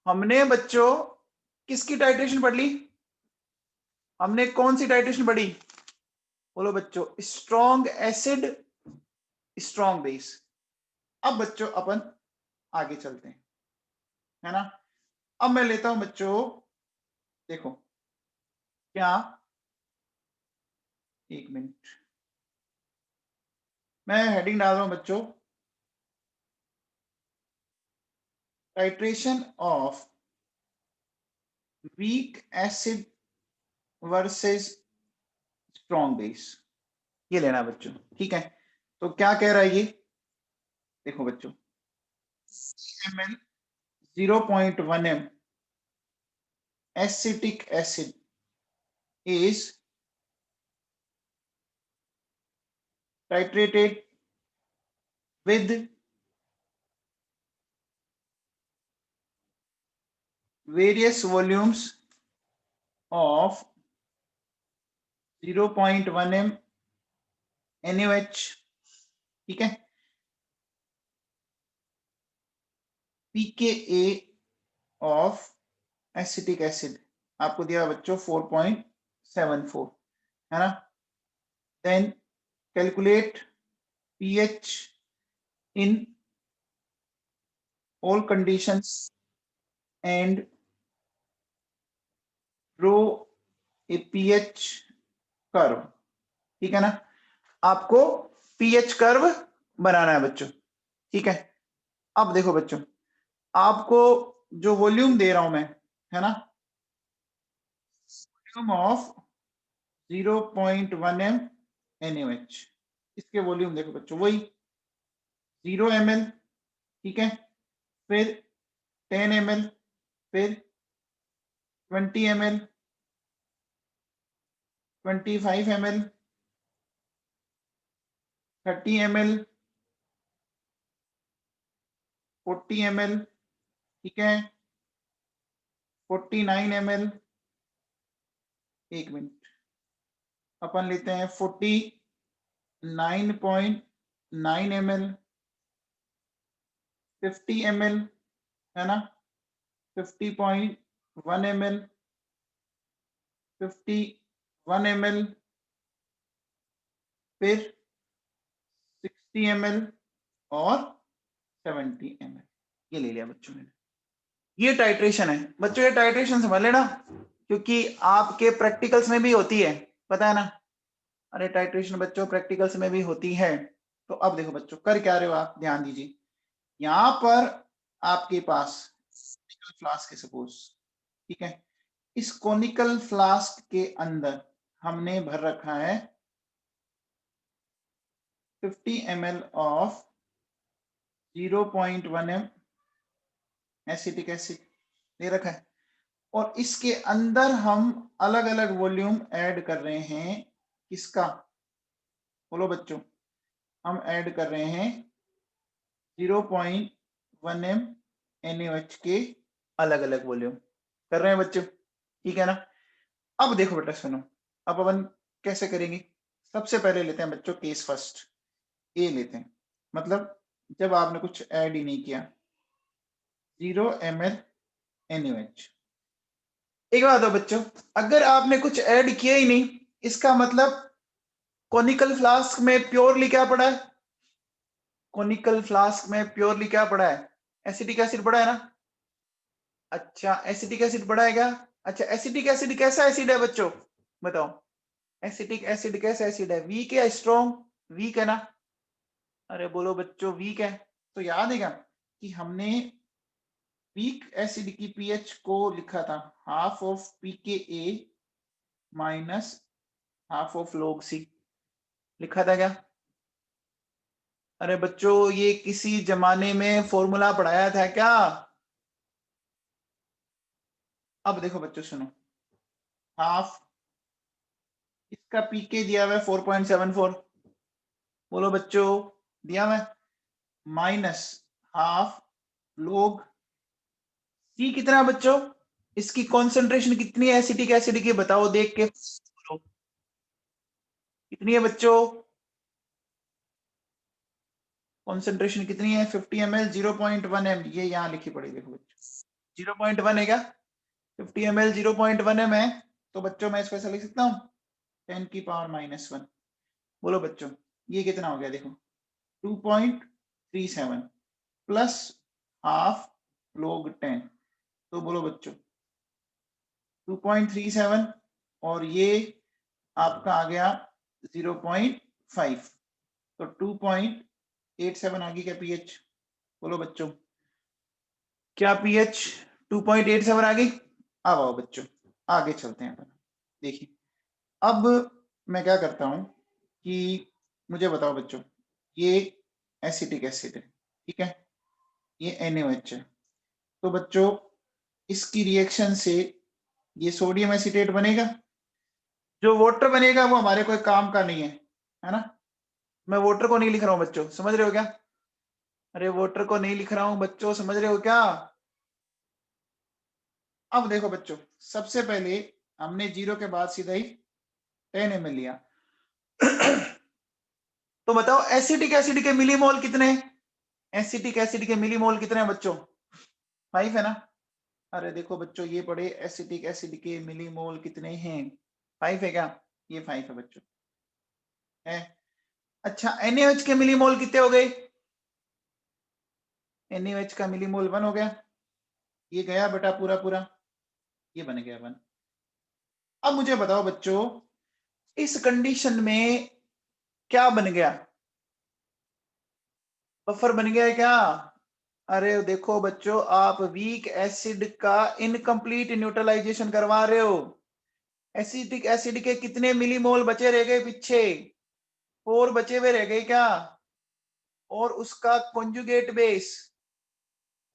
हमने बच्चों किसकी टाइट्रेशन पढ़ ली? हमने कौन सी टाइट्रेशन पढ़ी? बोलो बच्चों, स्ट्रॉन्ग एसिड, स्ट्रॉन्ग बेस। अब बच्चों अपन आगे चलते हैं, है ना? अब मैं लेता हूं बच्चों, देखो क्या, एक मिनट, मैं हेडिंग डाल रहा हूं बच्चों, titration of weak acid versus strong base, ये लेना बच्चों। ठीक है, तो क्या कह रहा है ये? देखो बच्चों, ml 0.1 m acetic acid is titrated with various volumes of 0.1 m NaOH, ठीक है, pKa of एसिटिक एसिड आपको दिया बच्चों 4.74, है ना। Then calculate pH in all conditions and draw a pH curve, ठीक है ना। आपको pH कर्व बनाना है बच्चों, ठीक है। अब देखो बच्चों, आपको जो वॉल्यूम दे रहा हूं मैं, है ना, वॉल्यूम ऑफ 0.1 m NaOH, इसके वॉल्यूम देखो बच्चों, वही 0 ml, ठीक है, फिर 10 ml, फिर 20 ml, 25 ml, 30 ml, 40 ml, ठीक है, 49 ml, एक मिनट, अपन लेते हैं 49.9 ml, 50 ml, है ना, 50.1 ml, 51 ml, फिर 60 ml और 70 ml, ये ले लिया बच्चों मैंने। ये टाइट्रेशन है बच्चों, ये टाइट्रेशन समझ लेना, क्योंकि आपके प्रैक्टिकल्स में भी होती है, पता है ना। अरे टाइट्रेशन बच्चों प्रैक्टिकल्स में भी होती है। तो अब देखो बच्चों, कर क्या रहे हो आप, ध्यान दीजिए। यहां पर आपके पास फ्लास्क है सपोज, ठीक है, इस कोनिकल फ्लास्क के अंदर हमने भर रखा है 50 ml of 0.1 m acetic acid दे रखा है, और इसके अंदर हम अलग अलग वॉल्यूम ऐड कर रहे हैं, किसका, बोलो बच्चों, हम ऐड कर रहे हैं 0.1 m NaOH के अलग अलग वॉल्यूम कर रहे हैं बच्चों, ठीक है ना। अब देखो बेटा सुनो, अब अपन कैसे करेंगे। सबसे पहले लेते हैं बच्चों केस फर्स्ट, ए लेते हैं, मतलब जब आपने कुछ ऐड ही नहीं किया, 0 ml NaOH। एक बात हो बच्चों, अगर आपने कुछ ऐड किया ही नहीं, इसका मतलब कोनिकल फ्लास्क में प्योरली क्या पड़ा है, कोनिकल फ्लास्क में प्योरली क्या पड़ा है, एसिटिक एसिड पड़ा है ना। अच्छा एसिटिक एसिड पड़ा है क्या, अच्छा एसिटिक एसिड कैसा एसिड है बच्चों, बताओ, एसिटिक एसिड कैसा एसिड है, वीक है स्ट्रॉन्ग, वीक है ना। अरे बोलो बच्चों वीक है, तो याद है क्या कि हमने वीक एसिड की पीएच को लिखा था half of pKa minus half of log C, लिखा था क्या। अरे बच्चों ये किसी जमाने में फॉर्मूला पढ़ाया था क्या। अब देखो बच्चों सुनो, हाफ, इसका पीके दिया हुआ है 4.74, बोलो बच्चों दिया हुआ है, माइनस हाफ लोग सी कितना है बच्चों, इसकी कॉन्सेंट्रेशन कितनी है एसिटिक एसिड की, बताओ देख के, कितनी है बच्चों, कॉन्सेंट्रेशन कितनी है 50 ml 0.1 m, ये यहाँ लिखी पड़ी देखो बच्चों 0.1 है क्या, 50 ml 0.1 m है, तो बच्चों मैं इसको ऐसा लिख सकता हूँ 10 की पावर -1, बोलो बच्चों ये कितना हो गया देखो 2.37 प्लस हाफ log 10, तो बोलो बच्चों 2.37 और ये आपका आ गया 0.5, तो 2.87 आ गई क्या पीएच, बोलो बच्चों क्या पीएच 2.87 आ गई। अब आओ बच्चों आगे चलते हैं अपन, देखिए अब मैं क्या करता हूं कि मुझे बताओ बच्चों, ये एसिटिक एसिड है, ठीक है, ये NaOH है, तो बच्चों इसकी रिएक्शन से ये सोडियम एसिटेट बनेगा, जो वाटर बनेगा वो हमारे कोई काम का नहीं है ना। मैं वाटर को नहीं लिख रहा हूं बच्चों, समझ रहे हो क्या, अरे वाटर को नहीं लिख रहा हूं बच्चों, समझ रहे हो क्या। अब देखो बच्चों सबसे पहले हमने 0 के बाद सीधा ही 10 ml लिया। तो बताओ एसिटिक एसिड के मिलीमोल कितने? एसिटिक एसिड के मिलीमोल कितने हैं बच्चों? 5 है ना? अरे देखो बच्चों, ये पढ़े एसिटिक एसिड के मिलीमोल कितने हैं? 5 है क्या? ये 5 है बच्चों, है। अच्छा, NaOH के मिलीमोल कितने हो गए? NaOH का मिलीमोल 1 हो गया। ये गया बेटा पूरा पूरा, ये बन गया 1। अब मुझे बताओ बच्चों, इस कंडीशन में क्या बन गया? बफर बन गया है क्या? अरे देखो बच्चों, आप वीक एसिड का इनकम्प्लीट न्यूट्रलाइजेशन करवा रहे हो। एसिटिक एसिड के कितने मिलीमोल बचे रह गए पीछे? 4 बचे हुए रह गए क्या? और उसका कॉन्जुगेट बेस,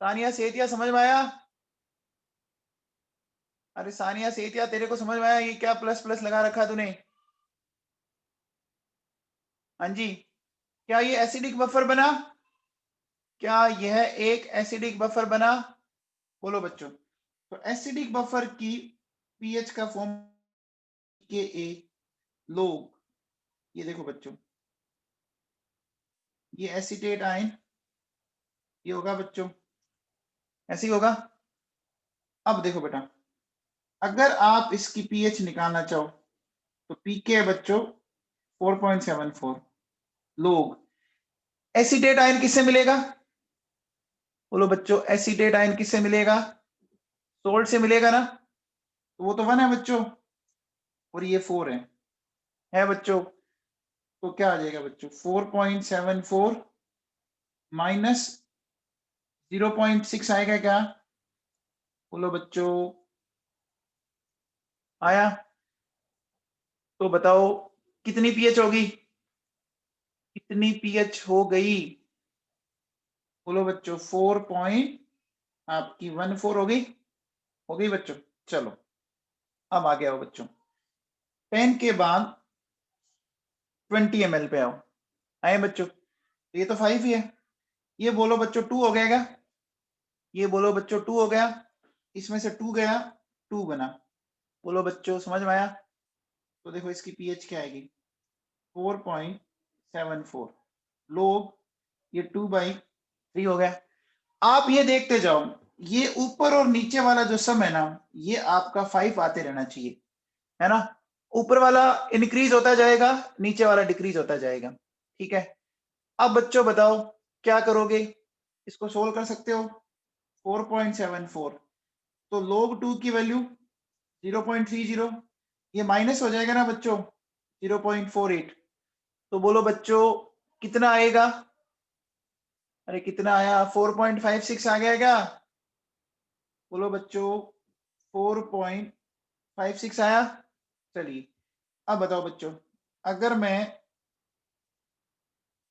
सानिया सेतिया, समझ में आया? अरे सानिया सेतिया, तेरे को समझ में आया ये क्या प्लस प्लस लगा रखा तूने? हाँ जी, क्या ये एसिडिक बफर बना? क्या यह एक एसिडिक बफर बना? बोलो बच्चों। तो एसिडिक बफर की पीएच का फॉर्म के ए लोग, ये देखो बच्चों, ये एसिटेट आयन, ये होगा बच्चों, ऐसे ही होगा। अब देखो बेटा, अगर आप इसकी पीएच निकालना चाहो तो पीके है बच्चों 4.74 लोग। एसिटेट आयन किससे मिलेगा? बोलो बच्चों, एसिटेट आयन किससे मिलेगा? सोल्ट से मिलेगा ना? तो वो तो 1 है बच्चों, और ये 4 है बच्चों। तो क्या आ जाएगा बच्चों? 4.74 माइनस 0.6 आएगा क्या? बोलो बच्चों, आया? तो बताओ कितनी पीएच होगी? कितनी पीएच हो गई? बोलो बच्चों, 4 पॉइंट आपकी 14 हो गई? हो गई बच्चों। चलो अब आ गया हो बच्चों, 10 के बाद 20 ml पे आओ। आए बच्चों? ये तो 5 ही है। ये बोलो बच्चों 2 हो गया क्या? ये बोलो बच्चों 2 हो गया। इसमें से 2 गया, 2 बना। बोलो बच्चों, समझ में आया? तो देखो इसकी पीएच क्या आएगी? 4.74 लोग, ये 2/3 हो गया। आप ये देखते जाओ, ये ऊपर और नीचे वाला जो सम है ना, ये आपका 5 आते रहना चाहिए, है ना? ऊपर वाला इंक्रीज होता जाएगा, नीचे वाला डिक्रीज होता जाएगा, ठीक है? अब बच्चों बताओ क्या करोगे? इसको सोल्व कर सकते हो। 4.74, तो log 2 की वैल्यू 0.30, ये माइनस हो जाएगा ना बच्चों, 0.48। तो बोलो बच्चों कितना आएगा? अरे कितना आया? 4.56 आ गया क्या? बोलो बच्चों 4.56 आया। चलिए अब बताओ बच्चों, अगर मैं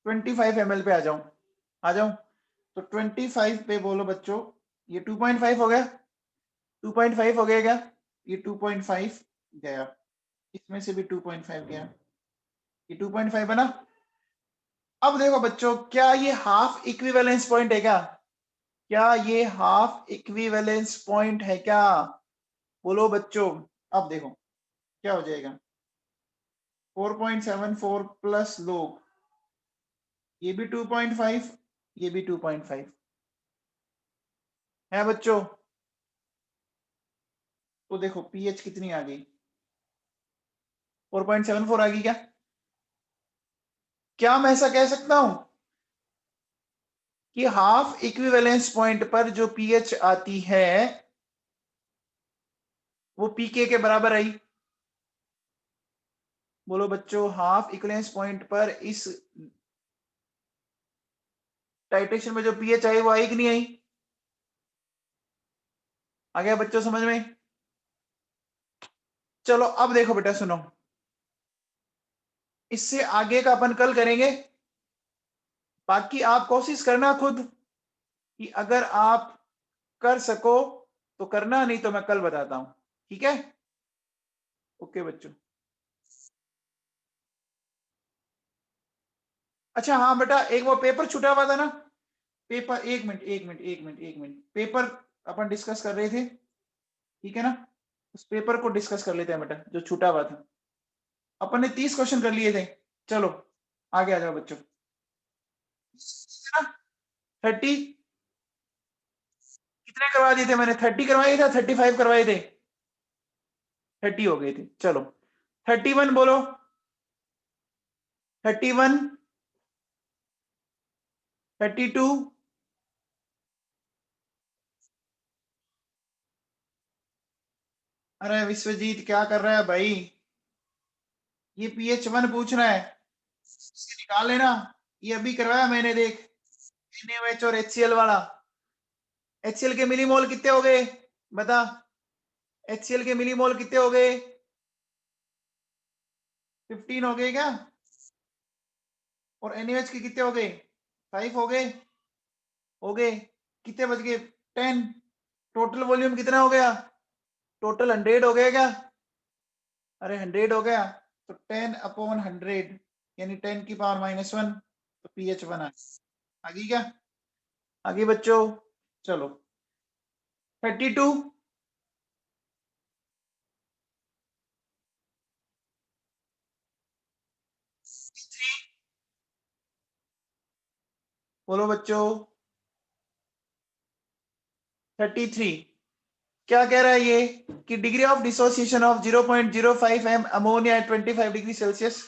25 ml पे आ जाऊं तो 25 पे बोलो बच्चों, ये 2.5 हो गया। 2.5 हो गया क्या? ये 2.5 गया, इसमें से भी 2.5 गया, ये 2.5 बना। अब देखो बच्चों, क्या ये हाफ इक्विवेलेंस पॉइंट है क्या? क्या ये हाफ इक्विवेलेंस पॉइंट है क्या? बोलो बच्चों। अब देखो क्या हो जाएगा, 4.74 प्लस लोग, ये भी 2.5, ये भी 2.5 है बच्चों। तो देखो पीएच कितनी आ गई? 4.74 आ गई क्या? क्या मैं ऐसा कह सकता हूं कि हाफ इक्विवेलेंस पॉइंट पर जो पीएच आती है वो पीके के बराबर आई? बोलो बच्चों, हाफ इक्विवेलेंस पॉइंट पर इस टाइट्रेशन में जो पीएच आई वो आई कि नहीं आई? आ गया बच्चों समझ में? चलो अब देखो बेटा, सुनो, इससे आगे का अपन कल करेंगे। बाकी आप कोशिश करना खुद कि अगर आप कर सको तो करना, नहीं तो मैं कल बताता हूं, ठीक है? ओके बच्चों। अच्छा हाँ बेटा, एक वो पेपर छूटा हुआ था ना, पेपर, एक मिनट पेपर अपन डिस्कस कर रहे थे, ठीक है ना? उस पेपर को डिस्कस कर लेते हैं बेटा जो छूटा हुआ था। अपन ने 30 क्वेश्चन कर लिए थे। चलो आगे आ जाओ बच्चों। 30 कितने करवा दिए थे मैंने? 30 करवाए थे, 35 करवाए थे? 30 हो गए थे। चलो 31 बोलो। 31, 32, अरे विश्वजीत क्या कर रहा है भाई? ये PH1 पूछ रहा है, इसके निकाल लेना। ये अभी करवाया मैंने, देख NaOH और HCl वाला। HCl के मिलीमोल कितने हो गए बता? HCl के मिलीमोल कितने हो गए? 15 हो गए क्या? और NaOH के कितने हो गए? 5 हो गए? हो गए। कितने बच गए? 10। टोटल वॉल्यूम कितना हो गया? टोटल 100 हो गया क्या? अरे 100 हो गया तो 10/100 यानी 10 की पावर -1, तो PH1 आगे क्या? आगे बच्चों चलो 32, बोलो बच्चों। 33 क्या कह रहा है ये कि degree of dissociation of 0.05 m ammonia at 25 degree Celsius.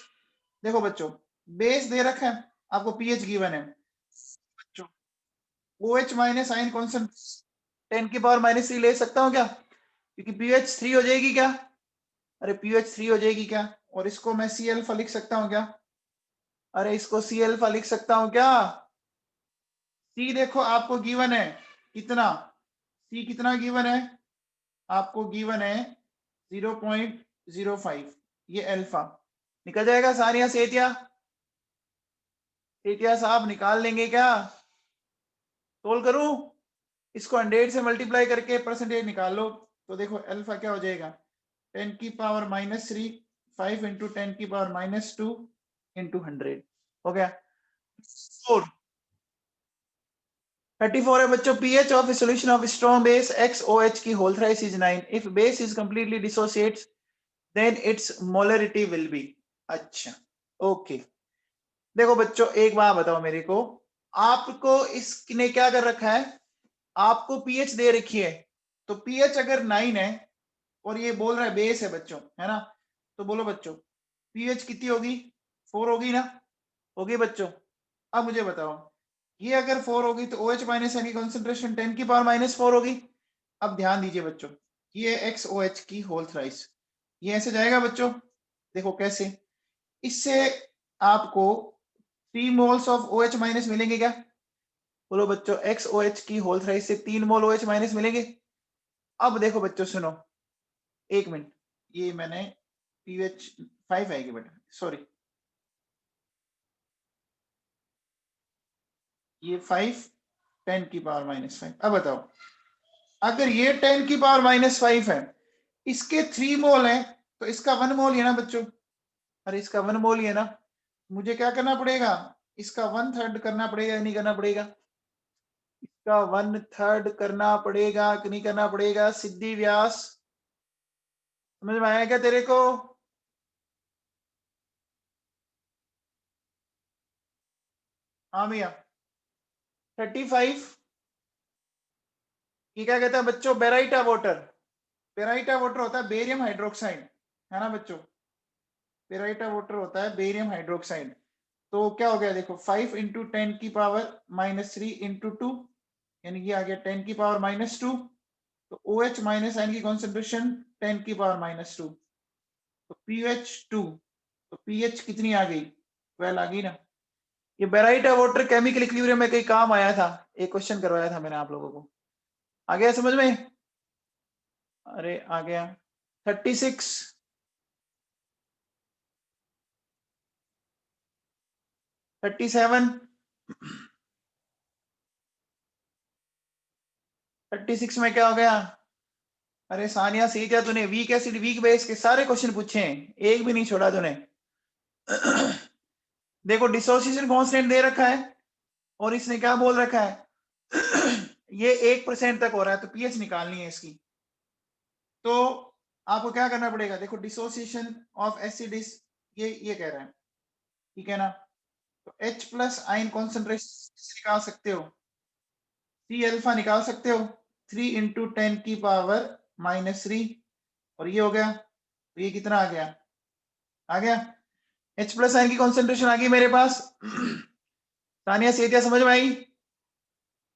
देखो बच्चों बेस दे रखा है आपको, पीएच गिवन है बच्चों। OH माइनस आयन कॉन्सेंट्रेशन 10 की पावर -3 ले सकता हूं क्या? क्योंकि पीएच 3 हो जाएगी क्या? अरे पीएच 3 हो जाएगी क्या? और इसको मैं सी अल्फा लिख सकता हूं क्या? अरे इसको सी अल्फा लिख सकता हूं क्या? सी देखो आपको गिवन है कितना, सी कितना गिवन है आपको? गिवन है 0.05। ये अल्फा निकल जाएगा। सारिया सेठिया, सेठिया साहब निकाल लेंगे क्या? तोल करूं? इसको 100 से मल्टीप्लाई करके परसेंटेज निकाल लो तो देखो अल्फा क्या हो जाएगा? 10 की पावर -3, 5 इंटू 10 की पावर -2 इंटू 100 हो गया 4। 34 है बच्चों। pH of a solution of strong base XOH की whole thrice is 9. If base is completely dissociates, then its molarity will be। अच्छा ओके। देखो बच्चों एक बात बताओ मेरे को, आपको इसने क्या कर रखा है? आपको pH दे रखी है, तो pH अगर 9 है और ये बोल रहा है बेस है बच्चों, है ना? तो बोलो बच्चों pH कितनी होगी? 4 होगी ना? होगी बच्चों? अब मुझे बताओ ये अगर 4 होगी तो OH माइनस यानी कॉन्सेंट्रेशन 10 की पावर -4 होगी। अब ध्यान दीजिए बच्चों, ये XOH की होल थ्राइस, ये ऐसे जाएगा बच्चों। देखो कैसे, इससे आपको 3 मोल्स ऑफ OH माइनस मिलेंगे क्या? बोलो बच्चों XOH की होल थ्राइस से 3 मोल OH माइनस मिलेंगे। अब देखो बच्चों सुनो, एक मिनट, ये मैंने pH 5 आएगी बेटा, सॉरी ये 5 10 की पावर -5। अब बताओ अगर ये 10 की पावर -5 है, इसके 3 मोल है, तो इसका 1 मोल है ना बच्चों? अरे इसका 1 मोल ही है ना? मुझे क्या करना पड़ेगा? इसका 1/3 करना पड़ेगा नहीं करना पड़ेगा? इसका 1/3 करना पड़ेगा कि नहीं करना पड़ेगा? सिद्धि व्यास समझ में आया क्या तेरे को? हाँ भैया 35 ये क्या कहता है बच्चों? Baryta water. बेराइटा वाटर होता है बेरियम हाइड्रोक्साइड, है ना बच्चों? बेराइटा वाटर होता है बेरियम हाइड्रोक्साइड। तो क्या हो गया देखो 5 इंटू 10 की पावर -3 इंटू 2 यानी कि आ गया 10 की पावर -2। तो OH माइनस आयन की कॉन्सेंट्रेशन 10 की पावर -2, तो PH2, तो पीएच कितनी आ गई? 12 आ गई ना? ये बेराइटा वाटर केमिकल इक्विलिब्रियम में कहीं काम आया था, एक क्वेश्चन करवाया था मैंने आप लोगों को। आ गया समझ में? अरे आ गया। 36, 37, 36 में क्या हो गया? अरे सानिया सीख जा, तूने वीक एसिड वीक बेस के सारे क्वेश्चन पूछे हैं, एक भी नहीं छोड़ा तूने। देखो डिसोसिएशन कांस्टेंट दे रखा है और इसने क्या बोल रखा है ये 1% तक हो रहा है, तो पीएच निकालनी है इसकी। तो आपको क्या करना पड़ेगा, देखो डिसोसिएशन ऑफ एसिड इज ये कह रहा है, ठीक है ना। तो H प्लस आयन कॉन्सेंट्रेशन निकाल सकते हो, सी अल्फा निकाल सकते हो 3 इंटू 10 की पावर -3, और ये हो गया, तो ये कितना आ गया, आ गया H प्लस आयन की कॉन्सेंट्रेशन आ गई मेरे पास। तानिया सेतिया समझ में आई?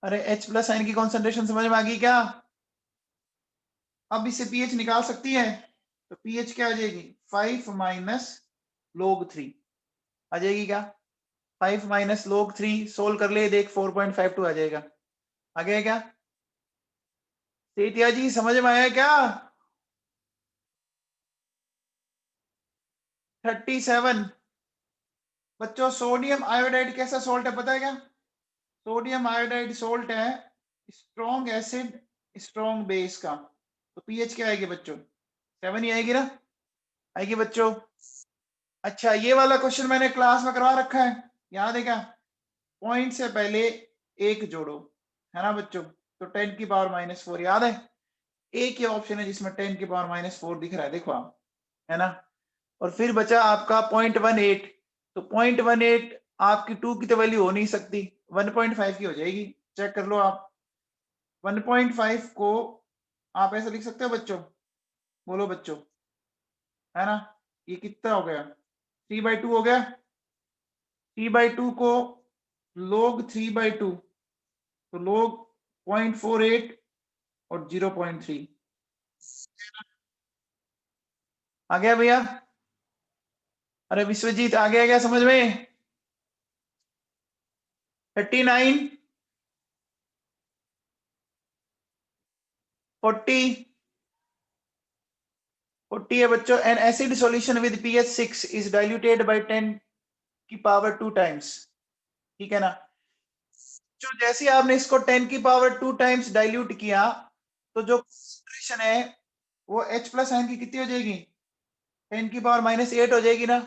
अरे H प्लस आयन की कॉन्सेंट्रेशन समझ में आ गई क्या? अब इसे पीएच निकाल सकती है, तो पीएच क्या आ जाएगी, 5 माइनस log 3 आ जाएगी क्या, 5 माइनस log 3 सोल्व कर ले, देख 4.52 आ जाएगा। आ गया क्या सेतिया जी, समझ में आया क्या? 37 बच्चों, सोडियम आयोडाइड कैसा सोल्ट है पता है क्या? सोडियम आयोडाइड सोल्ट है स्ट्रॉन्ग एसिड स्ट्रॉन्ग बेस का, तो पीएच क्या आएगी बच्चों, 7 ही आएगी ना, आएगी बच्चों। अच्छा, ये वाला क्वेश्चन मैंने क्लास में करवा रखा है, याद है क्या? पॉइंट से पहले एक जोड़ो, है ना बच्चों, तो 10 की पावर -4 याद है, एक ही ऑप्शन है जिसमें 10 की पावर -4 दिख रहा है, देखो आप, है ना। और फिर बचा आपका 0.18, तो 0.18 आपकी 2 की तो वैल्यू हो नहीं सकती, 1.5 की हो जाएगी, चेक कर लो आप। 1.5 को आप ऐसे लिख सकते हो बच्चों, बोलो बच्चों, है ना, ये कितना हो गया, 3/2 हो गया, 3/2 को log 3/2, तो log 0.48 और 0.3 आ गया भैया? अरे विश्वजीत आ गया क्या समझ में? 39 40 है बच्चों। An acid solution with pH 6 is diluted by 10 की पावर 2 टाइम्स, ठीक है ना। जो जैसे आपने इसको 10 की पावर 2 टाइम्स डाइल्यूट किया, तो जो कंसंट्रेशन है वो H प्लस आयन की कितनी हो जाएगी, 10 की पावर -8 हो जाएगी ना।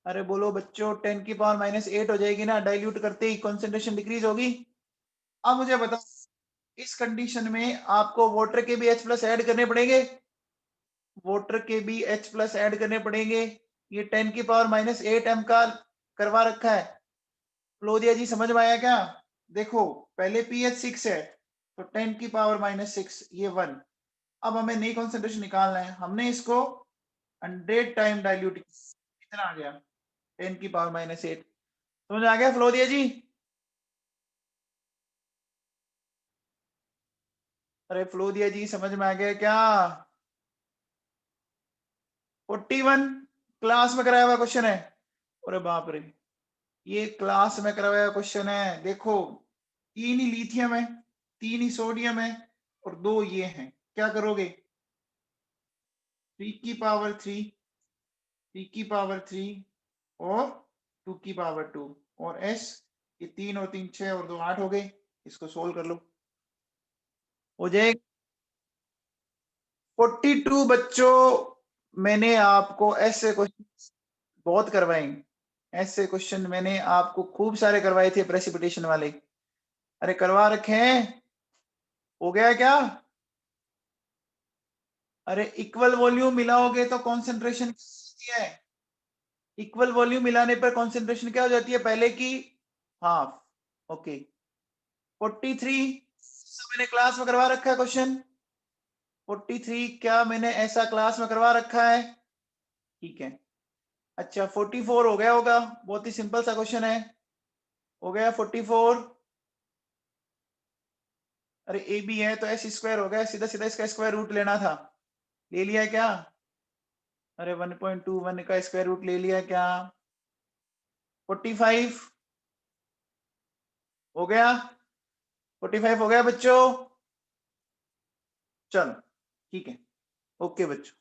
अरे बोलो बच्चों, 10 की पावर -8 हो जाएगी ना, डाइल्यूट करते ही कंसंट्रेशन डिक्रीज होगी। अब मुझे बताओ, इस कंडीशन में आपको वाटर के भी H प्लस ऐड करने पड़ेंगे, वाटर के भी H प्लस ऐड करने पड़ेंगे। ये 10 की पावर -8 m का करवा रखा है। फ्लोदिया जी समझ में आया क्या? देखो पहले pH 6 है, तो 10 की पावर -6 ये 1। अब हमें नई कॉन्सेंट्रेशन निकालना है, हमने इसको 100 टाइम डाइल्यूट, कितना आ गया, 10 की पावर -8। समझ आ गया फ्लोदिया जी? अरे फ्लोदिया जी समझ में आ गया क्या? 41 क्लास में कराया हुआ क्वेश्चन है। अरे बाप रे, ये क्लास में करवाया क्वेश्चन है, देखो 3 ही लिथियम है, 3 ही सोडियम है, और 2 ये हैं, क्या करोगे, 3 की पावर 3, 3 की पावर 3 और 2 की पावर 2, और एस, ये 3 और 3 6 और 2 8 हो गए, इसको सोल्व कर लो, हो जाए 42 बच्चों। मैंने आपको ऐसे क्वेश्चन बहुत करवाए, ऐसे क्वेश्चन मैंने आपको खूब सारे करवाए थे प्रेसिपिटेशन वाले, अरे करवा रखे हैं। हो गया क्या? अरे इक्वल वॉल्यूम मिलाओगे तो कॉन्सेंट्रेशन है, इक्वल वॉल्यूम मिलाने पर कॉन्सेंट्रेशन क्या हो जाती है, पहले की हाफ। ओके 43 मैंने क्लास में करवा रखा है क्वेश्चन, 43 क्या मैंने ऐसा क्लास में करवा रखा है, ठीक है। अच्छा 44 हो गया होगा, बहुत ही सिंपल सा क्वेश्चन है, हो गया 44। अरे ए बी है तो एस स्क्वायर हो गया, सीधा सीधा इसका स्क्वायर रूट लेना था, ले लिया क्या? अरे 1.21 का स्क्वायर रूट ले लिया क्या? 45 हो गया, 45 हो गया बच्चों, चलो ठीक है, ओके बच्चों।